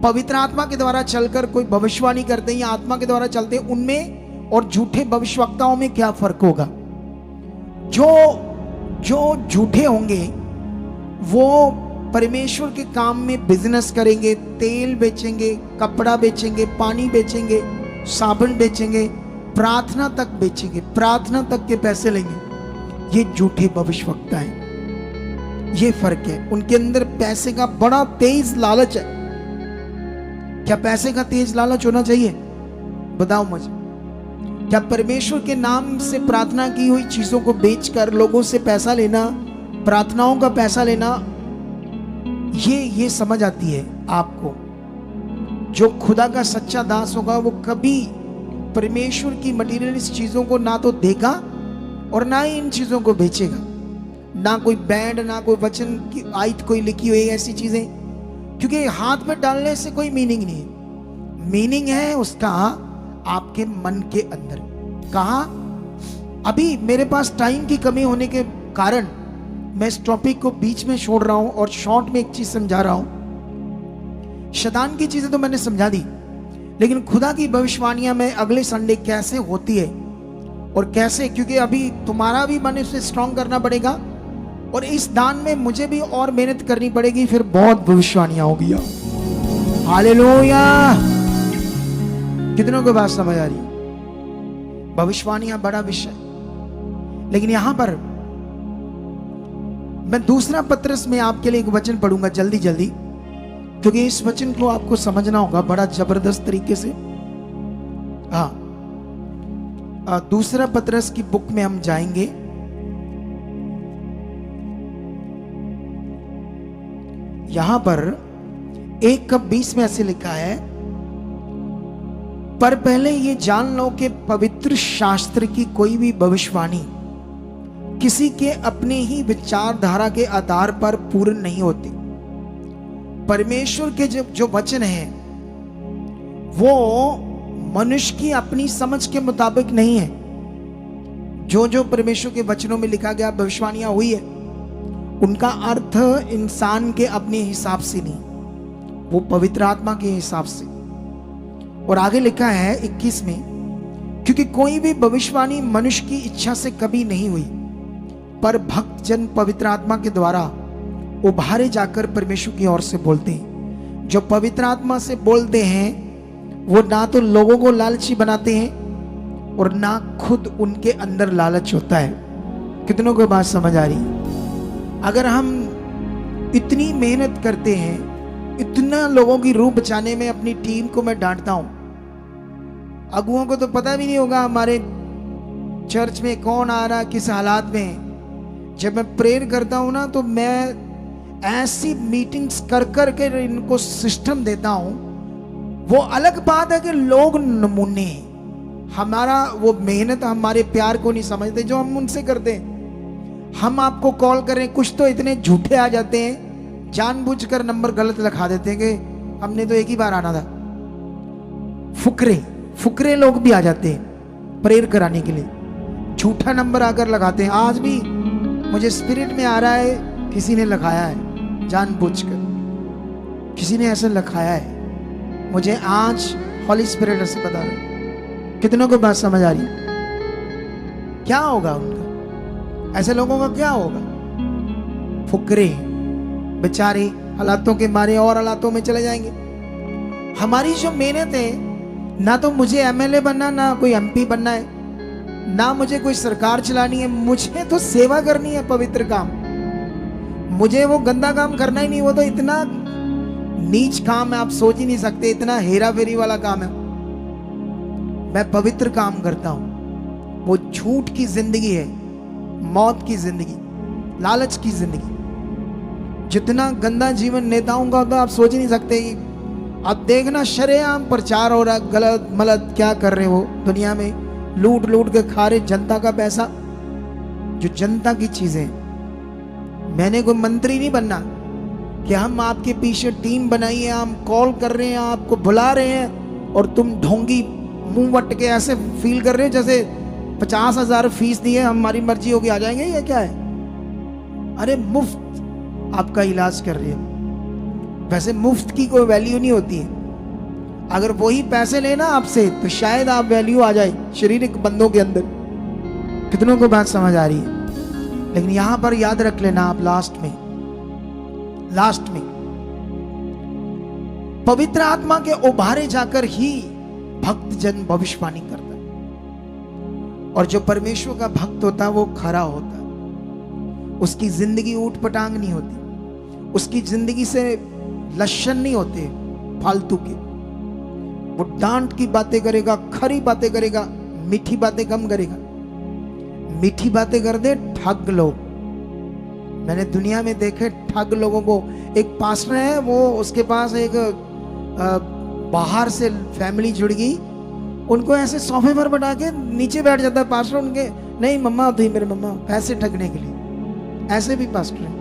पवित्र आत्मा के द्वारा चलकर कोई भविष्यवाणी करते हैं या आत्मा के द्वारा चलते हैं, उनमें और झूठे भविष्यवक्ताओं में क्या फर्क होगा। जो झूठे होंगे वो परमेश्वर के काम में बिजनेस करेंगे, तेल बेचेंगे, कपड़ा बेचेंगे, पानी बेचेंगे, साबुन बेचेंगे, प्रार्थना तक बेचेंगे, प्रार्थना तक के पैसे लेंगे। ये झूठे भविष्यवक्ता हैं। ये फर्क है। उनके अंदर पैसे का बड़ा तेज लालच है। क्या पैसे का तेज लालच होना चाहिए? बताओ मुझे। क्या परमेश्वर के नाम से प्रार्थना की हुई चीजों को बेचकर लोगों से पैसा लेना, प्रार्थनाओं का पैसा लेना, ये समझ आती है आपको? जो खुदा का सच्चा दास होगा वो कभी परमेश्वर की मटीरियलिस्ट चीजों को ना तो देगा और ना ही इन चीजों को बेचेगा। ना कोई बैंड, ना कोई वचन की आयत कोई लिखी हुई ऐसी चीजें, क्योंकि हाथ में डालने से कोई मीनिंग नहीं है। मीनिंग है उसका आपके मन के अंदर। कहा, अभी मेरे पास टाइम की कमी होने के कारण मैं इस टॉपिक को बीच में छोड़ रहा हूं और शॉर्ट में एक चीज समझा रहा हूं। शैतान की चीजें तो मैंने समझा दी, लेकिन खुदा की भविष्यवाणियां में अगले संडे कैसे होती है और कैसे, क्योंकि अभी तुम्हारा भी मन इसे स्ट्रॉन्ग करना पड़ेगा और इस दान में मुझे भी और मेहनत करनी पड़ेगी, फिर बहुत भविष्यवाणियां होगी। हालेलुया। कितनों को बात समझ आ रही? भविष्यवाणियां बड़ा विषय, लेकिन यहां पर मैं दूसरा पत्रस में आपके लिए एक वचन पढ़ूंगा जल्दी, क्योंकि इस वचन को आपको समझना होगा बड़ा जबरदस्त तरीके से। दूसरा पत्रस की बुक में हम जाएंगे। यहां पर 1:20 में ऐसे लिखा है, पर पहले ये जान लो कि पवित्र शास्त्र की कोई भी भविष्यवाणी किसी के अपने ही विचारधारा के आधार पर पूर्ण नहीं होती। परमेश्वर के जो वचन है वो मनुष्य की अपनी समझ के मुताबिक नहीं है। जो परमेश्वर के वचनों में लिखा गया, भविष्यवाणियां हुई है, उनका अर्थ इंसान के अपने हिसाब से नहीं, वो पवित्र आत्मा के हिसाब से। और आगे लिखा है 21 में, क्योंकि कोई भी भविष्यवाणी मनुष्य की इच्छा से कभी नहीं हुई, पर भक्त जन पवित्र आत्मा के द्वारा उभारे जाकर परमेश्वर की ओर से बोलते हैं। जो पवित्र आत्मा से बोलते हैं वो ना तो लोगों को लालची बनाते हैं और ना खुद उनके अंदर लालच होता है। कितनों को बात समझ आ रही है? अगर हम इतनी मेहनत करते हैं, इतना लोगों की रूह बचाने में अपनी टीम को मैं डांटता हूं, अगुओं को तो पता भी नहीं होगा हमारे चर्च में कौन आ रहा, किस हालात में है। जब मैं प्रेयर करता हूं ना, तो मैं ऐसी मीटिंग्स कर कर के इनको सिस्टम देता हूं। वो अलग बात है कि लोग नमूने, हमारा वो मेहनत, हमारे प्यार को नहीं समझते जो हम उनसे करते हैं। हम आपको कॉल करें, कुछ तो इतने झूठे आ जाते हैं, जानबूझकर नंबर गलत लिखा देते हैं कि हमने तो एक ही बार आना था। फुकरे लोग भी आ जाते हैं प्रेयर कराने के लिए, झूठा नंबर आकर लगाते हैं। आज भी मुझे स्पिरिट में आ रहा है, किसी ने लिखाया है जानबूझकर, किसी ने ऐसा लिखाया है, मुझे आज हॉली स्पिरिट ऐसे बता रहा है। कितनों को बात समझ आ रही? क्या होगा उनका, ऐसे लोगों का क्या होगा? फुकरे बेचारे हालातों के मारे और हालातों में चले जाएंगे। हमारी जो मेहनत है, ना तो मुझे एमएलए बनना, ना कोई एमपी बनना है, ना मुझे कोई सरकार चलानी है। मुझे तो सेवा करनी है, पवित्र काम। मुझे वो गंदा काम करना ही नहीं। वो तो इतना नीच काम है, आप सोच ही नहीं सकते, इतना हेरा फेरी वाला काम है। मैं पवित्र काम करता हूं। वो झूठ की जिंदगी है, मौत की जिंदगी, लालच की जिंदगी। जितना गंदा जीवन नेताओं का होता, आप सोच ही नहीं सकते। अब देखना, शरेआम प्रचार हो रहा, गलत मलत क्या कर रहे हो दुनिया में, लूट लूट के खा रहे जनता का पैसा, जो जनता की चीजें। मैंने कोई मंत्री नहीं बनना कि हम आपके पीछे टीम बनाई है, हम कॉल कर रहे हैं, आपको बुला रहे हैं और तुम ढोंगी मुंह वट के ऐसे फील कर रहे हो जैसे 50,000 फीस दी है, हमारी मर्जी होगी आ जाएंगे। ये क्या है? अरे मुफ्त आपका इलाज कर रही है। वैसे मुफ्त की कोई वैल्यू नहीं होती है। अगर वही पैसे लेना आपसे, तो शायद आप वैल्यू आ जाए शारीरिक बंदों के अंदर। कितनों को बात समझ आ रही है? लेकिन यहां पर याद रख लेना आप, लास्ट में पवित्र आत्मा के उभारे जाकर ही भक्त जन भविष्यवाणी करता है। और जो परमेश्वर का भक्त होता है वो खरा होता है। उसकी जिंदगी ऊट पटांग नहीं होती, उसकी जिंदगी से लक्षण नहीं होते फालतू के। वो डांट की बातें करेगा, खरी बातें करेगा, मीठी बातें कम करेगा। मीठी बातें कर दे ठग लोग। मैंने दुनिया में देखे ठग लोगों को। एक पास्टर है, वो उसके पास एक बाहर से फैमिली जुड़ गई, उनको ऐसे सोफे पर बैठा के नीचे बैठ जाता है पास्टर। उनके नहीं मम्मा थी, मेरे मम्मा, पैसे ठगने के लिए। ऐसे भी पास्टर है।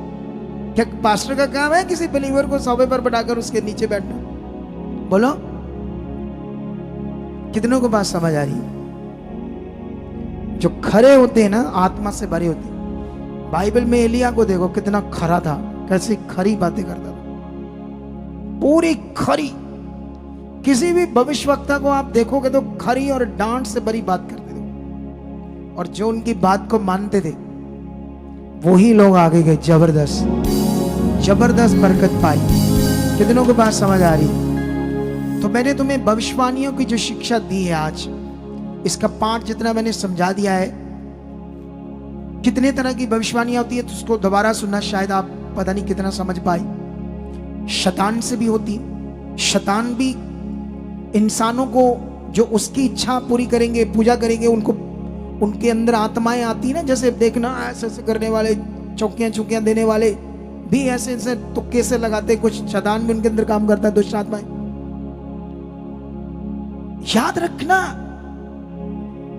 क्या पास्टर का काम है किसी बिलीवर को सोफे पर बैठाकर उसके नीचे बैठना? बोलो, कितनों को बात समझ आ रही है? जो खरे होते हैं ना, आत्मा से भरे होते हैं। बाइबल में एलिया को देखो, कितना खरा था, कैसी खरी बातें करता था, पूरी खरी। किसी भी भविष्यवक्ता को आप देखोगे तो खरी और डांट से भरी बात करते थे। और जो उनकी बात को मानते थे वही लोग आगे गए, जबरदस्त बरकत पाई। कितनों को बात समझ आ रही है? तो मैंने तुम्हें भविष्यवाणियों की जो शिक्षा दी है आज, इसका पाठ जितना मैंने समझा दिया है। कितने तरह की भविष्यवाणियां होती है तो उसको दोबारा सुनना, शायद आप पता नहीं कितना समझ पाए। शैतान से भी होती, शैतान भी इंसानों को जो उसकी इच्छा पूरी करेंगे, पूजा करेंगे, उनको उनके अंदर आत्माएं आती है ना। जैसे देखना, ऐसे ऐसे करने वाले, चौकियां देने वाले भी ऐसे ऐसे तुक्के से लगाते, कुछ शैतान भी उनके अंदर काम करता है, दुष्ट आत्माएं। याद रखना,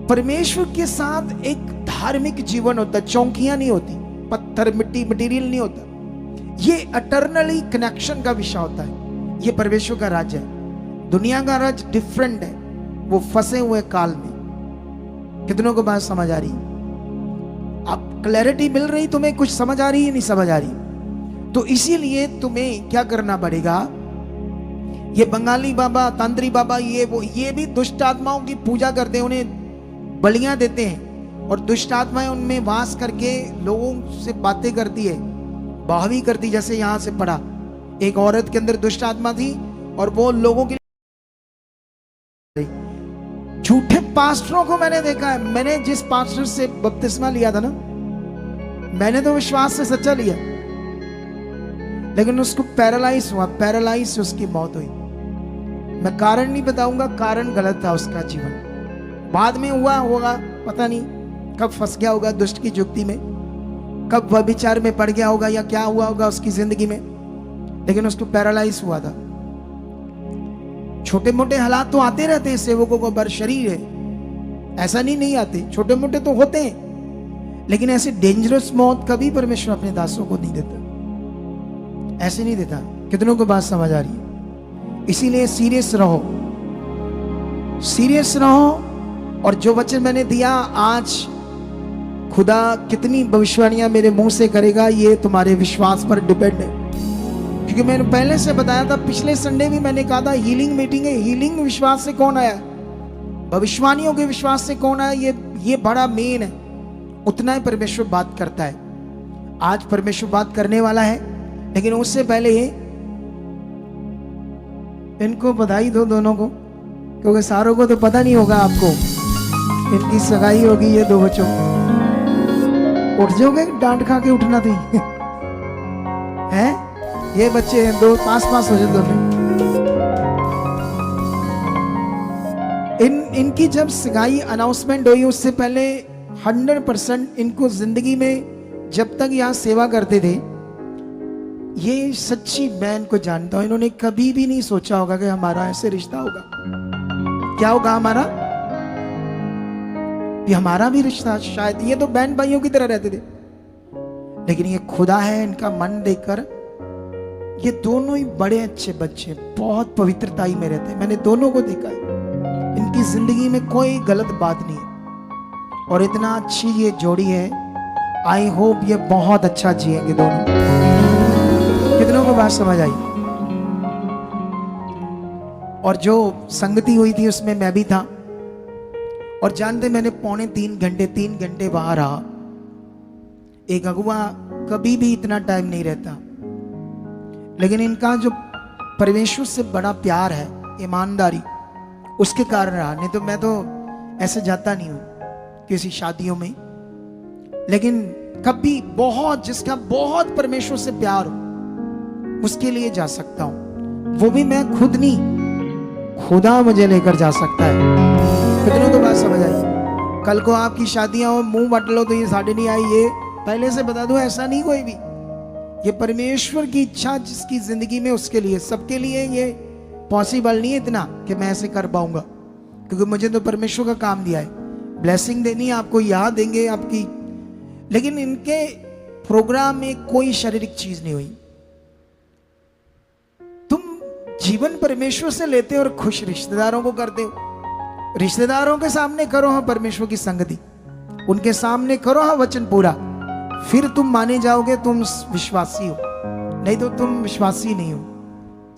परमेश्वर के साथ एक धार्मिक जीवन होता है, चौकियां नहीं होती, पत्थर मिट्टी मटेरियल नहीं होता। ये अटर्नली कनेक्शन का विषय होता है। ये परमेश्वर का राज्य है। दुनिया का राज्य डिफरेंट है, वो फंसे हुए काल में। कितनों को बात समझ आ रही? अब क्लैरिटी मिल रही तुम्हें? कुछ समझ आ रही है? नहीं समझ आ रही? तो इसीलिए तुम्हें क्या करना पड़ेगा? ये बंगाली बाबा, तांत्रिक बाबा, ये भी दुष्ट आत्माओं की पूजा करते हैं, उन्हें बलियां देते हैं और दुष्ट आत्माएं उनमें वास करके लोगों से बातें करती है, बाहवी कर दी, जैसे यहां से पढ़ा। एक औरत के अंदर दुष्ट आत्मा थी और वो लोगों के लिए, झूठे पास्टरों को मैंने देखा है। मैंने जिस पास्टर से बपतिस्मा लिया था ना, मैंने तो विश्वास से सच्चा लिया, लेकिन उसको पैरालाइज हुआ, पैरालाइज से उसकी मौत हुई। मैं कारण नहीं बताऊंगा, कारण गलत था उसका जीवन। बाद में हुआ होगा पता नहीं, कब फंस गया होगा दुष्ट की जुक्ति में, कब व्यभिचार में पड़ गया होगा, या क्या हुआ होगा उसकी जिंदगी में, लेकिन उसको पैरालाइज हुआ था। छोटे मोटे हालात तो आते रहते हैं सेवकों को, बर शरीर है, ऐसा नहीं आते, छोटे मोटे तो होते हैं, लेकिन ऐसे डेंजरस मौत कभी परमेश्वर अपने दासों को नहीं देता, ऐसे नहीं देता। कितनों को बात समझ आ रही है? इसीलिए सीरियस रहो, सीरियस रहो। और जो वचन मैंने दिया आज, खुदा कितनी भविष्यवाणियां मेरे मुंह से करेगा ये तुम्हारे विश्वास पर डिपेंड है। क्योंकि मैंने पहले से बताया था, पिछले संडे भी मैंने कहा था हीलिंग मीटिंग है। हीलिंग विश्वास से कौन आया? भविष्यवाणियों के विश्वास से कौन आया? ये बड़ा मेन है। उतना ही परमेश्वर बात करता है। आज परमेश्वर बात करने वाला है, लेकिन उससे पहले इनको बधाई दो दोनों को, क्योंकि सारों को तो पता नहीं होगा आपको इनकी सगाई होगी। ये दो बच्चों, उठ जाओगे? डांट खा के उठना थी है? ये बच्चे हैं दो, पास हो जाए दोनों। इनकी जब सगाई अनाउंसमेंट हुई, उससे पहले 100% इनको जिंदगी में जब तक यहाँ सेवा करते थे, ये सच्ची मैं इनको जानता हूं, इन्होंने कभी भी नहीं सोचा होगा कि हमारा ऐसे रिश्ता होगा। क्या होगा हमारा? ये हमारा भी रिश्ता, शायद ये तो बहन भाइयों की तरह रहते थे, लेकिन ये खुदा है, इनका मन देखकर ये दोनों ही बड़े अच्छे बच्चे, बहुत पवित्रताई में रहते हैं। मैंने दोनों को देखा है, इनकी जिंदगी में कोई गलत बात नहीं है, और इतना अच्छी ये जोड़ी है। आई होप ये बहुत अच्छा जिएंगे दोनों। कितनों को बात समझ आई? और जो संगति हुई थी उसमें मैं भी था, और जानते मैंने पौने 3 घंटे बाहर रहा। एक अगुआ कभी भी इतना टाइम नहीं रहता, लेकिन इनका जो परमेश्वर से बड़ा प्यार है, ईमानदारी, उसके कारण रहा। नहीं तो मैं तो ऐसे जाता नहीं हूं किसी शादियों में, लेकिन कभी बहुत, जिसका बहुत परमेश्वर से प्यार हो, उसके लिए जा सकता हूं। वो भी मैं खुद नहीं, खुदा मुझे लेकर जा सकता है। कितनों को बात समझ आई? कल को आपकी शादियां हो, मुंह बट लो तो ये साढ़े नहीं आई, ये पहले से बता दो, ऐसा नहीं कोई भी। ये परमेश्वर की इच्छा जिसकी जिंदगी में, उसके लिए, सबके लिए ये पॉसिबल नहीं है इतना कि मैं ऐसे कर पाऊंगा, क्योंकि मुझे तो परमेश्वर का काम दिया है, ब्लेसिंग देनी है आपको, याद देंगे आपकी। लेकिन इनके प्रोग्राम में कोई शारीरिक चीज नहीं हुई। तुम जीवन परमेश्वर से लेते हो और खुश रिश्तेदारों को करते हो। रिश्तेदारों के सामने करो हाँ परमेश्वर की संगति, उनके सामने करो हाँ वचन पूरा, फिर तुम माने जाओगे तुम विश्वासी हो। नहीं तो तुम विश्वासी नहीं हो,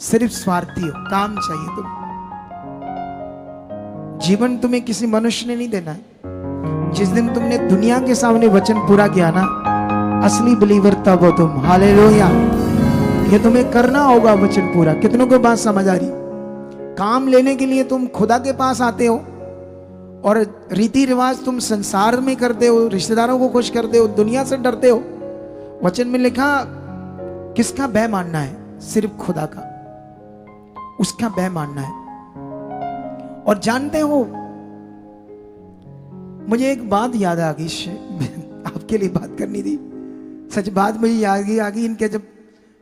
सिर्फ स्वार्थी हो, काम चाहिए तुम। जीवन तुम्हें किसी मनुष्य ने नहीं देना है। जिस दिन तुमने दुनिया के सामने वचन पूरा किया ना, असली बिलीवर तब हो तुम। हालेलुया। ये तुम्हें करना होगा वचन पूरा। कितनों को बात समझ आ रही? काम लेने के लिए तुम खुदा के पास आते हो, और रीति रिवाज तुम संसार में करते हो, रिश्तेदारों को खुश करते हो, दुनिया से डरते हो। वचन में लिखा, किसका भय मानना है? सिर्फ खुदा का, उसका भय मानना है। और जानते हो, मुझे एक बात याद आ गई, आपके लिए बात करनी थी, सच बात मुझे याद आ गई। इनके जब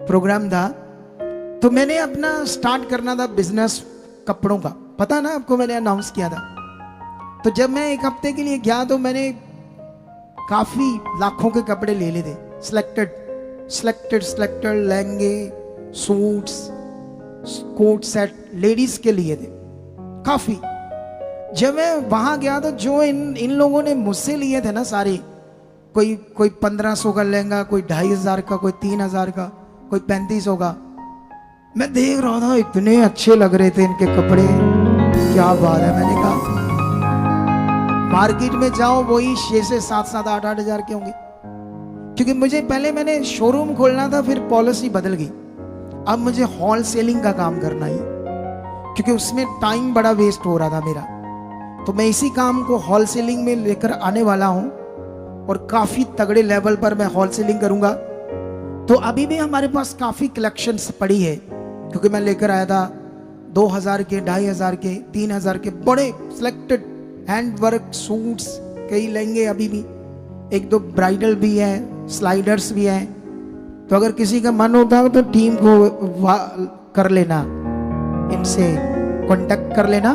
प्रोग्राम था तो मैंने अपना स्टार्ट करना था बिजनेस कपड़ों का, पता ना आपको, मैंने अनाउंस किया था। तो जब मैं एक हफ्ते के लिए गया तो मैंने काफी लाखों के कपड़े ले थे, सिलेक्टेड लहंगे, सूट्स, कोट सेट लेडीज के लिए थे काफी। जब मैं वहां गया तो जो इन लोगों ने मुझसे लिए थे ना सारे, कोई 1500 का लहंगा, कोई 2500 का, कोई 3000 का, कोई 3500 का, मैं देख रहा था इतने अच्छे लग रहे थे इनके कपड़े, क्या बात है। मैंने कहा मार्केट में जाओ वही 6 से 7 8 हजार के होंगे, क्योंकि मुझे पहले मैंने शोरूम खोलना था, फिर पॉलिसी बदल गई, अब मुझे होल सेलिंग का काम करना है, क्योंकि उसमें टाइम बड़ा वेस्ट हो रहा था मेरा। तो मैं इसी काम को होल सेलिंग में लेकर आने वाला हूं और काफी तगड़े लेवल पर मैं होल सेलिंग करूंगा। तो अभी भी हमारे पास काफी कलेक्शंस पड़ी है, क्योंकि मैं लेकर आया था 2000 के, 2500 के, 3000 के बड़े सिलेक्टेड हैंड वर्क सूट्स, कई लहंगे अभी भी, एक दो ब्राइडल भी है, स्लाइडर्स भी है। तो अगर किसी का मन होता है तो टीम को कर लेना, इनसे कांटेक्ट कर लेना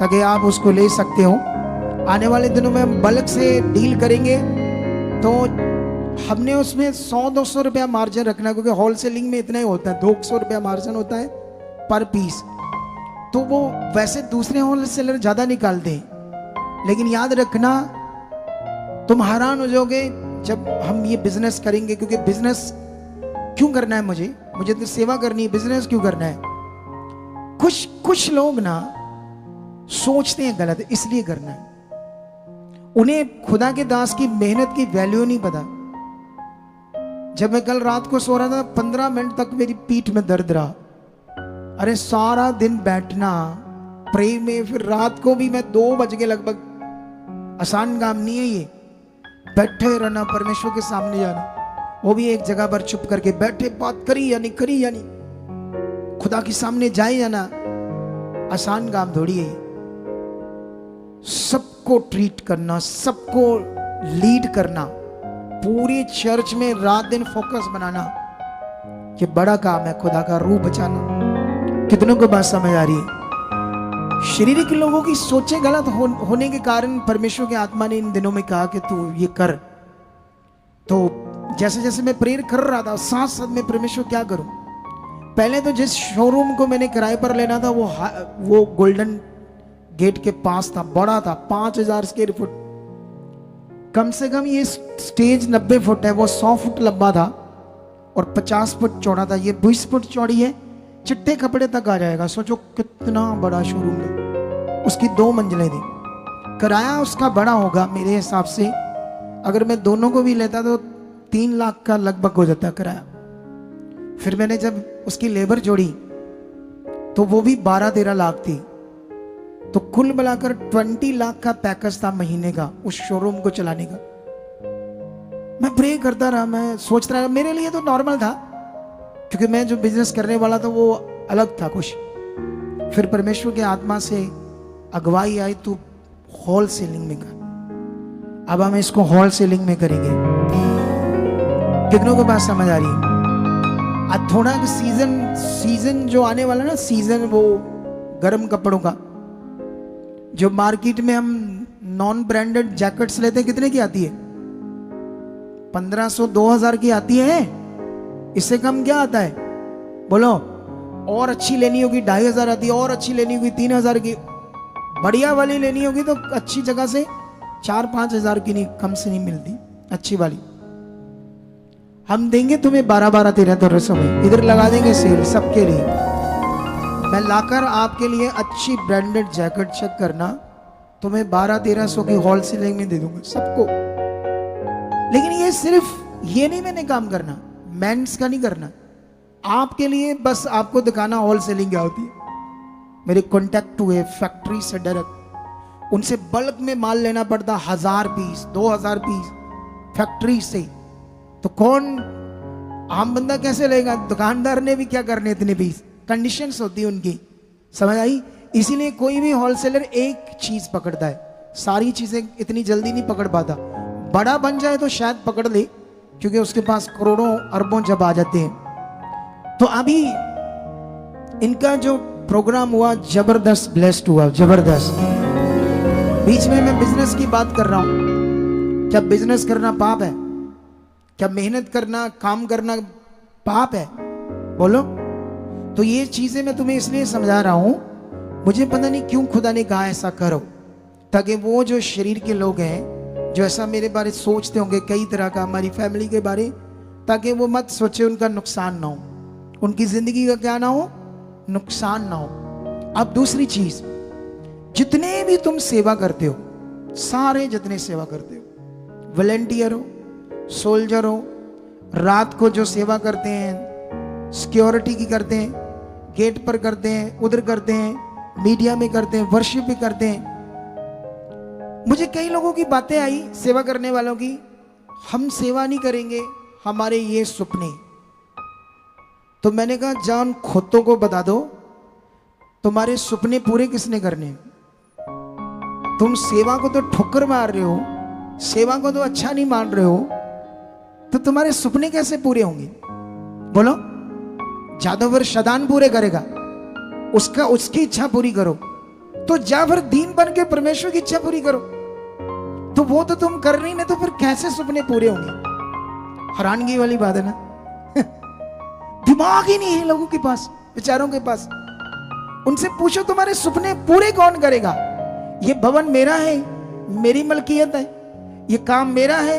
ताकि आप उसको ले सकते हो। आने वाले दिनों में हम बल्क से डील करेंगे, तो हमने उसमें 100-200 रुपया मार्जिन रखना, क्योंकि होलसेलिंग में इतना ही होता है, 200 रुपया मार्जिन होता है पर पीस। तो वो वैसे दूसरे होलसेलर ज्यादा निकालते हैं, लेकिन याद रखना तुम हैरान हो जाओगे जब हम ये बिजनेस करेंगे। क्योंकि बिजनेस क्यों करना है मुझे तो सेवा करनी है, बिजनेस क्यों करना है? कुछ लोग ना सोचते हैं गलत, इसलिए करना है। उन्हें खुदा के दास की मेहनत की वैल्यू नहीं पता। जब मैं कल रात को सो रहा था, 15 मिनट तक मेरी पीठ में दर्द रहा। अरे सारा दिन बैठना प्रे में, फिर रात को भी मैं 2 बज के लगभग, आसान काम नहीं है ये। बैठे रहना, परमेश्वर के सामने जाना, वो भी एक जगह पर चुप करके बैठे, बात करी या नहीं, खुदा के सामने जाए जाना, आसान काम थोड़ी है। सबको ट्रीट करना, सबको लीड करना, पूरी चर्च में रात दिन फोकस बनाना, ये बड़ा काम है। खुदा का रूह बचाना। कितनों को बात समझ आ रही है? शारीरिक लोगों की सोचें गलत होने के कारण परमेश्वर के आत्मा ने इन दिनों में कहा कि तू ये कर। तो जैसे जैसे मैं प्रेयर कर रहा था, साथ साथ में परमेश्वर क्या करूं। पहले तो जिस शोरूम को मैंने किराए पर लेना था वो गोल्डन गेट के पास था, बड़ा था, 5000 स्क्वायर फुट। कम से कम ये स्टेज 90 फुट है, वो 100 फुट लंबा था और 50 फुट चौड़ा था। ये 20 फुट चौड़ी है, चिट्टे कपड़े तक आ जाएगा। सोचो कितना बड़ा शोरूम है। उसकी 2 मंजिलें थी। किराया उसका बड़ा होगा मेरे हिसाब से, अगर मैं दोनों को भी लेता तो 3 लाख का लगभग हो जाता किराया। फिर मैंने जब उसकी लेबर जोड़ी तो वो भी 12-13 लाख थी। तो कुल मिलाकर 20 लाख का पैकेज था महीने का उस शोरूम को चलाने का। मैं प्रे करता रहा, मैं सोचता रहा। मेरे लिए तो नॉर्मल था, क्योंकि मैं जो बिजनेस करने वाला था वो अलग था कुछ। फिर परमेश्वर के आत्मा से अगुवाई आई, तू होल सेलिंग में कर। अब हम इसको होल सेलिंग में करेंगे। कितनों को बात समझ आ रही है? आज थोड़ा सीजन जो आने वाला ना, सीजन वो गर्म कपड़ों का, जो मार्केट में हम नॉन ब्रांडेड जैकेट्स लेते हैं, कितने की आती है? 1500-2000 की आती है। इससे कम क्या आता है बोलो? और अच्छी लेनी होगी 2500 आती है, और अच्छी लेनी होगी 3000 की। बढ़िया वाली लेनी होगी तो अच्छी जगह से 4-5 हजार की, नहीं कम से नहीं मिलती अच्छी वाली। हम देंगे तुम्हें 12-13 में, इधर लगा देंगे सेल सबके लिए। मैं लाकर आपके लिए अच्छी ब्रांडेड जैकेट, चेक करना, तुम्हें 1200-1300 की होलसेलिंग में दे दूंगा सबको। लेकिन ये सिर्फ ये नहीं मैंने काम करना, मेंस का नहीं करना, आपके लिए बस आपको दिखाना होलसेलिंग क्या होती है। मेरे कॉन्टेक्ट हुए फैक्ट्री से डायरेक्ट, उनसे बल्क में माल लेना पड़ता, 1000 पीस 2000 पीस फैक्ट्री से। तो कौन आम बंदा कैसे लेगा? दुकानदार ने भी क्या करने इतने पीस, कंडीशंस होती है उनकी, समझ आई? इसीलिए कोई भी होलसेलर एक चीज पकड़ता है, सारी चीजें इतनी जल्दी नहीं पकड़ पाता। बड़ा बन जाए तो शायद पकड़ ले, क्योंकि उसके पास करोड़ों अरबों जब आ जाते हैं। तो अभी इनका जो प्रोग्राम हुआ जबरदस्त ब्लेस्ड हुआ, जबरदस्त। बीच में मैं बिजनेस की बात कर रहा हूं। क्या बिजनेस करना पाप है? क्या मेहनत करना, काम करना पाप है? बोलो। तो ये चीजें मैं तुम्हें इसलिए समझा रहा हूं, मुझे पता नहीं क्यों खुदा ने कहा ऐसा करो, ताकि वो जो शरीर के लोग हैं जो ऐसा मेरे बारे सोचते होंगे कई तरह का, हमारी फैमिली के बारे, ताकि वो मत सोचे उनका नुकसान ना हो, उनकी जिंदगी का क्या ना हो, नुकसान ना हो। अब दूसरी चीज, जितने भी तुम सेवा करते हो, सारे जितने सेवा करते हो, वॉलंटियर हो, सोल्जर हो, रात को जो सेवा करते हैं, सिक्योरिटी की करते हैं, गेट पर करते हैं, उधर करते हैं, मीडिया में करते हैं, वर्शिप भी करते हैं। मुझे कई लोगों की बातें आई सेवा करने वालों की, हम सेवा नहीं करेंगे, हमारे ये सुपने। तो मैंने कहा जान खुदों को बता दो, तुम्हारे सुपने पूरे किसने करने? तुम सेवा को तो ठोकर मार रहे हो, सेवा को तो अच्छा नहीं मान रहे हो, तो तुम्हारे सुपने कैसे पूरे होंगे? बोलो। जादूगर शदान पूरे करेगा, उसकी इच्छा पूरी करो। तो जा फिर दीन बन के परमेश्वर की इच्छा पूरी करो। तो वो तो तुम कर रही नहीं, तो फिर कैसे सुपने पूरे होंगे? हैरानगी वाली बात है ना। दिमाग ही नहीं है लोगों के पास, विचारों के पास। उनसे पूछो तुम्हारे सुपने पूरे कौन करेगा? ये भवन मेरा है, मेरी मलकियत है, ये काम मेरा है,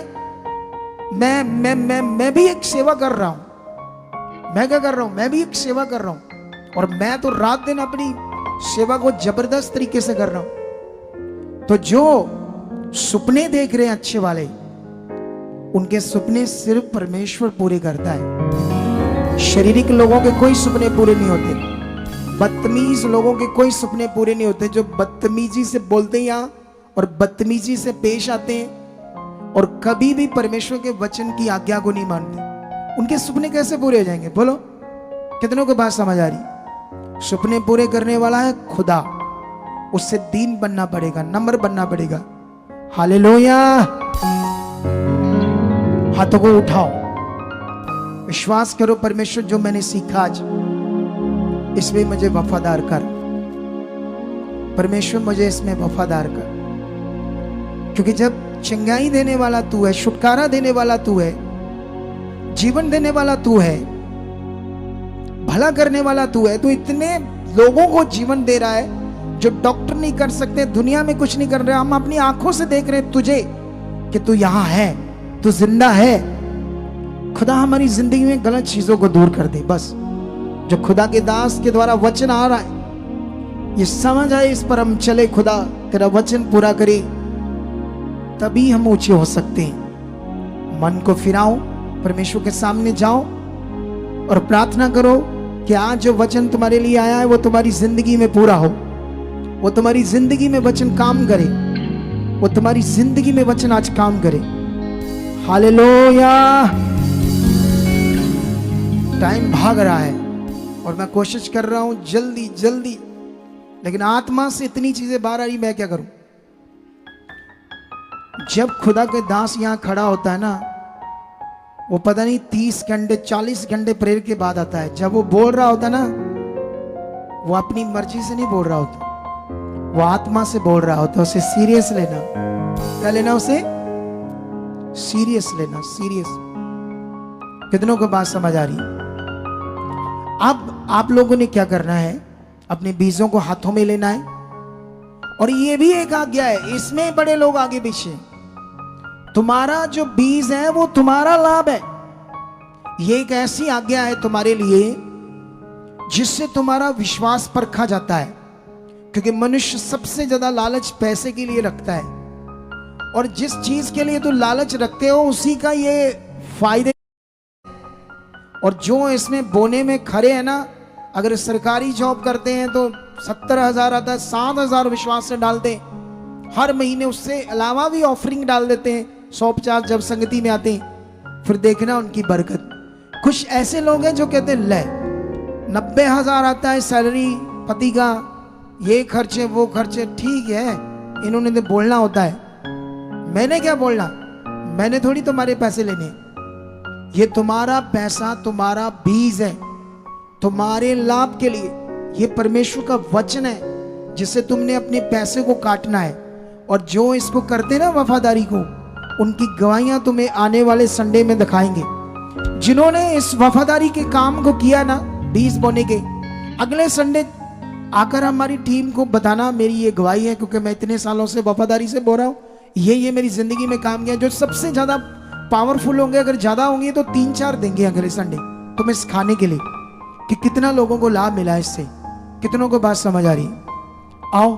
मैं भी एक सेवा कर रहा हूं। मैं क्या कर रहा हूं? मैं भी एक सेवा कर रहा हूं, और मैं तो रात दिन अपनी सेवा को जबरदस्त तरीके से कर रहा हूं। तो जो सुपने देख रहे हैं अच्छे वाले, उनके सुपने सिर्फ परमेश्वर पूरे करता है। शारीरिक लोगों के कोई सुपने पूरे नहीं होते, बदतमीज लोगों के कोई सुपने पूरे नहीं होते, जो बदतमीजी से बोलते हैं यहाँ और बदतमीजी से पेश आते हैं और कभी भी परमेश्वर के वचन की आज्ञा को नहीं मानते, उनके सुपने कैसे पूरे हो जाएंगे? बोलो, कितनों को बात समझ आ रही? सुपने पूरे करने वाला है खुदा, उससे दीन बनना पड़ेगा, नम्र बनना पड़ेगा। हालेलुया। हाथों को उठाओ, विश्वास करो, परमेश्वर जो मैंने सीखा आज, इसमें मुझे वफादार कर। परमेश्वर मुझे इसमें वफादार कर, क्योंकि जब चंगाई देने वाला तू है, छुटकारा देने वाला तू है, जीवन देने वाला तू है, भला करने वाला तू है, तो इतने लोगों को जीवन दे रहा है जो डॉक्टर नहीं कर सकते, दुनिया में कुछ नहीं कर रहे। हम अपनी आंखों से देख रहे हैं तुझे कि तू यहां है, तू जिंदा है। खुदा हमारी जिंदगी में गलत चीजों को दूर कर दे। बस जो खुदा के दास के द्वारा वचन आ रहा है, ये समझ आए, इस पर हम चले। खुदा तेरा वचन पूरा करे, तभी हम ऊंचे हो सकते हैं। मन को फिराओ, परमेश्वर के सामने जाओ और प्रार्थना करो कि आज जो वचन तुम्हारे लिए आया है वो तुम्हारी जिंदगी में पूरा हो, वो तुम्हारी जिंदगी में वचन काम करे, वो तुम्हारी जिंदगी में वचन आज काम करे। हालेलुया। टाइम भाग रहा है और मैं कोशिश कर रहा हूं जल्दी जल्दी, लेकिन आत्मा से इतनी चीजें बाहर आ रही, मैं क्या करूं? जब खुदा के दास यहां खड़ा होता है ना, वो पता नहीं 30 घंटे 40 घंटे प्रेयर के बाद आता है। जब वो बोल रहा होता ना, वो अपनी मर्जी से नहीं बोल रहा होता, वो आत्मा से बोल रहा होता। उसे सीरियस लेना। क्या लेना? उसे सीरियस लेना, सीरियस। कितनों को बात समझ आ रही? अब आप लोगों ने क्या करना है? अपने बीजों को हाथों में लेना है, और ये भी एक आज्ञा है, इसमें बड़े लोग आगे पीछे। तुम्हारा जो बीज है वो तुम्हारा लाभ है। ये एक ऐसी आज्ञा है तुम्हारे लिए जिससे तुम्हारा विश्वास परखा जाता है, क्योंकि मनुष्य सबसे ज्यादा लालच पैसे के लिए रखता है, और जिस चीज के लिए तो लालच रखते हो उसी का ये फायदे। और जो इसमें बोने में खड़े हैं ना, अगर सरकारी जॉब करते हैं तो 70,000 आता है, 7,000 विश्वास से डालते हैं हर महीने, उससे अलावा भी ऑफरिंग डाल देते हैं 150 जब संगति में आते हैं। फिर देखना उनकी बरकत। कुछ ऐसे लोग हैं जो कहते हैं ले 90,000 आता है सैलरी पति का, ये खर्चे वो खर्चे, ठीक है, इन्होंने तो बोलना होता है। मैंने क्या बोलना? मैंने थोड़ी तुम्हारे पैसे लेने। ये तुम्हारा पैसा, तुम्हारा बीज है, तुम्हारे लाभ के लिए। ये परमेश्वर का वचन है जिससे तुमने अपने पैसे को काटना है। और जो इसको करते ना वफादारी को, उनकी गवाहियां तुम्हें आने वाले संडे में दिखाएंगे। जिन्होंने इस वफादारी के काम को किया ना, बीज बोने के, अगले संडे आकर हमारी टीम को बताना मेरी ये गवाही है, क्योंकि मैं इतने सालों से वफादारी से बोल रहा हूँ, ये मेरी जिंदगी में काम किया। जो सबसे ज्यादा पावरफुल होंगे, अगर ज्यादा होंगे तो 3-4 देंगे अगले संडे तुम्हें सिखाने के लिए कि कितना लोगों को लाभ मिला इससे। कितनों को बात समझ आ रही? आओ।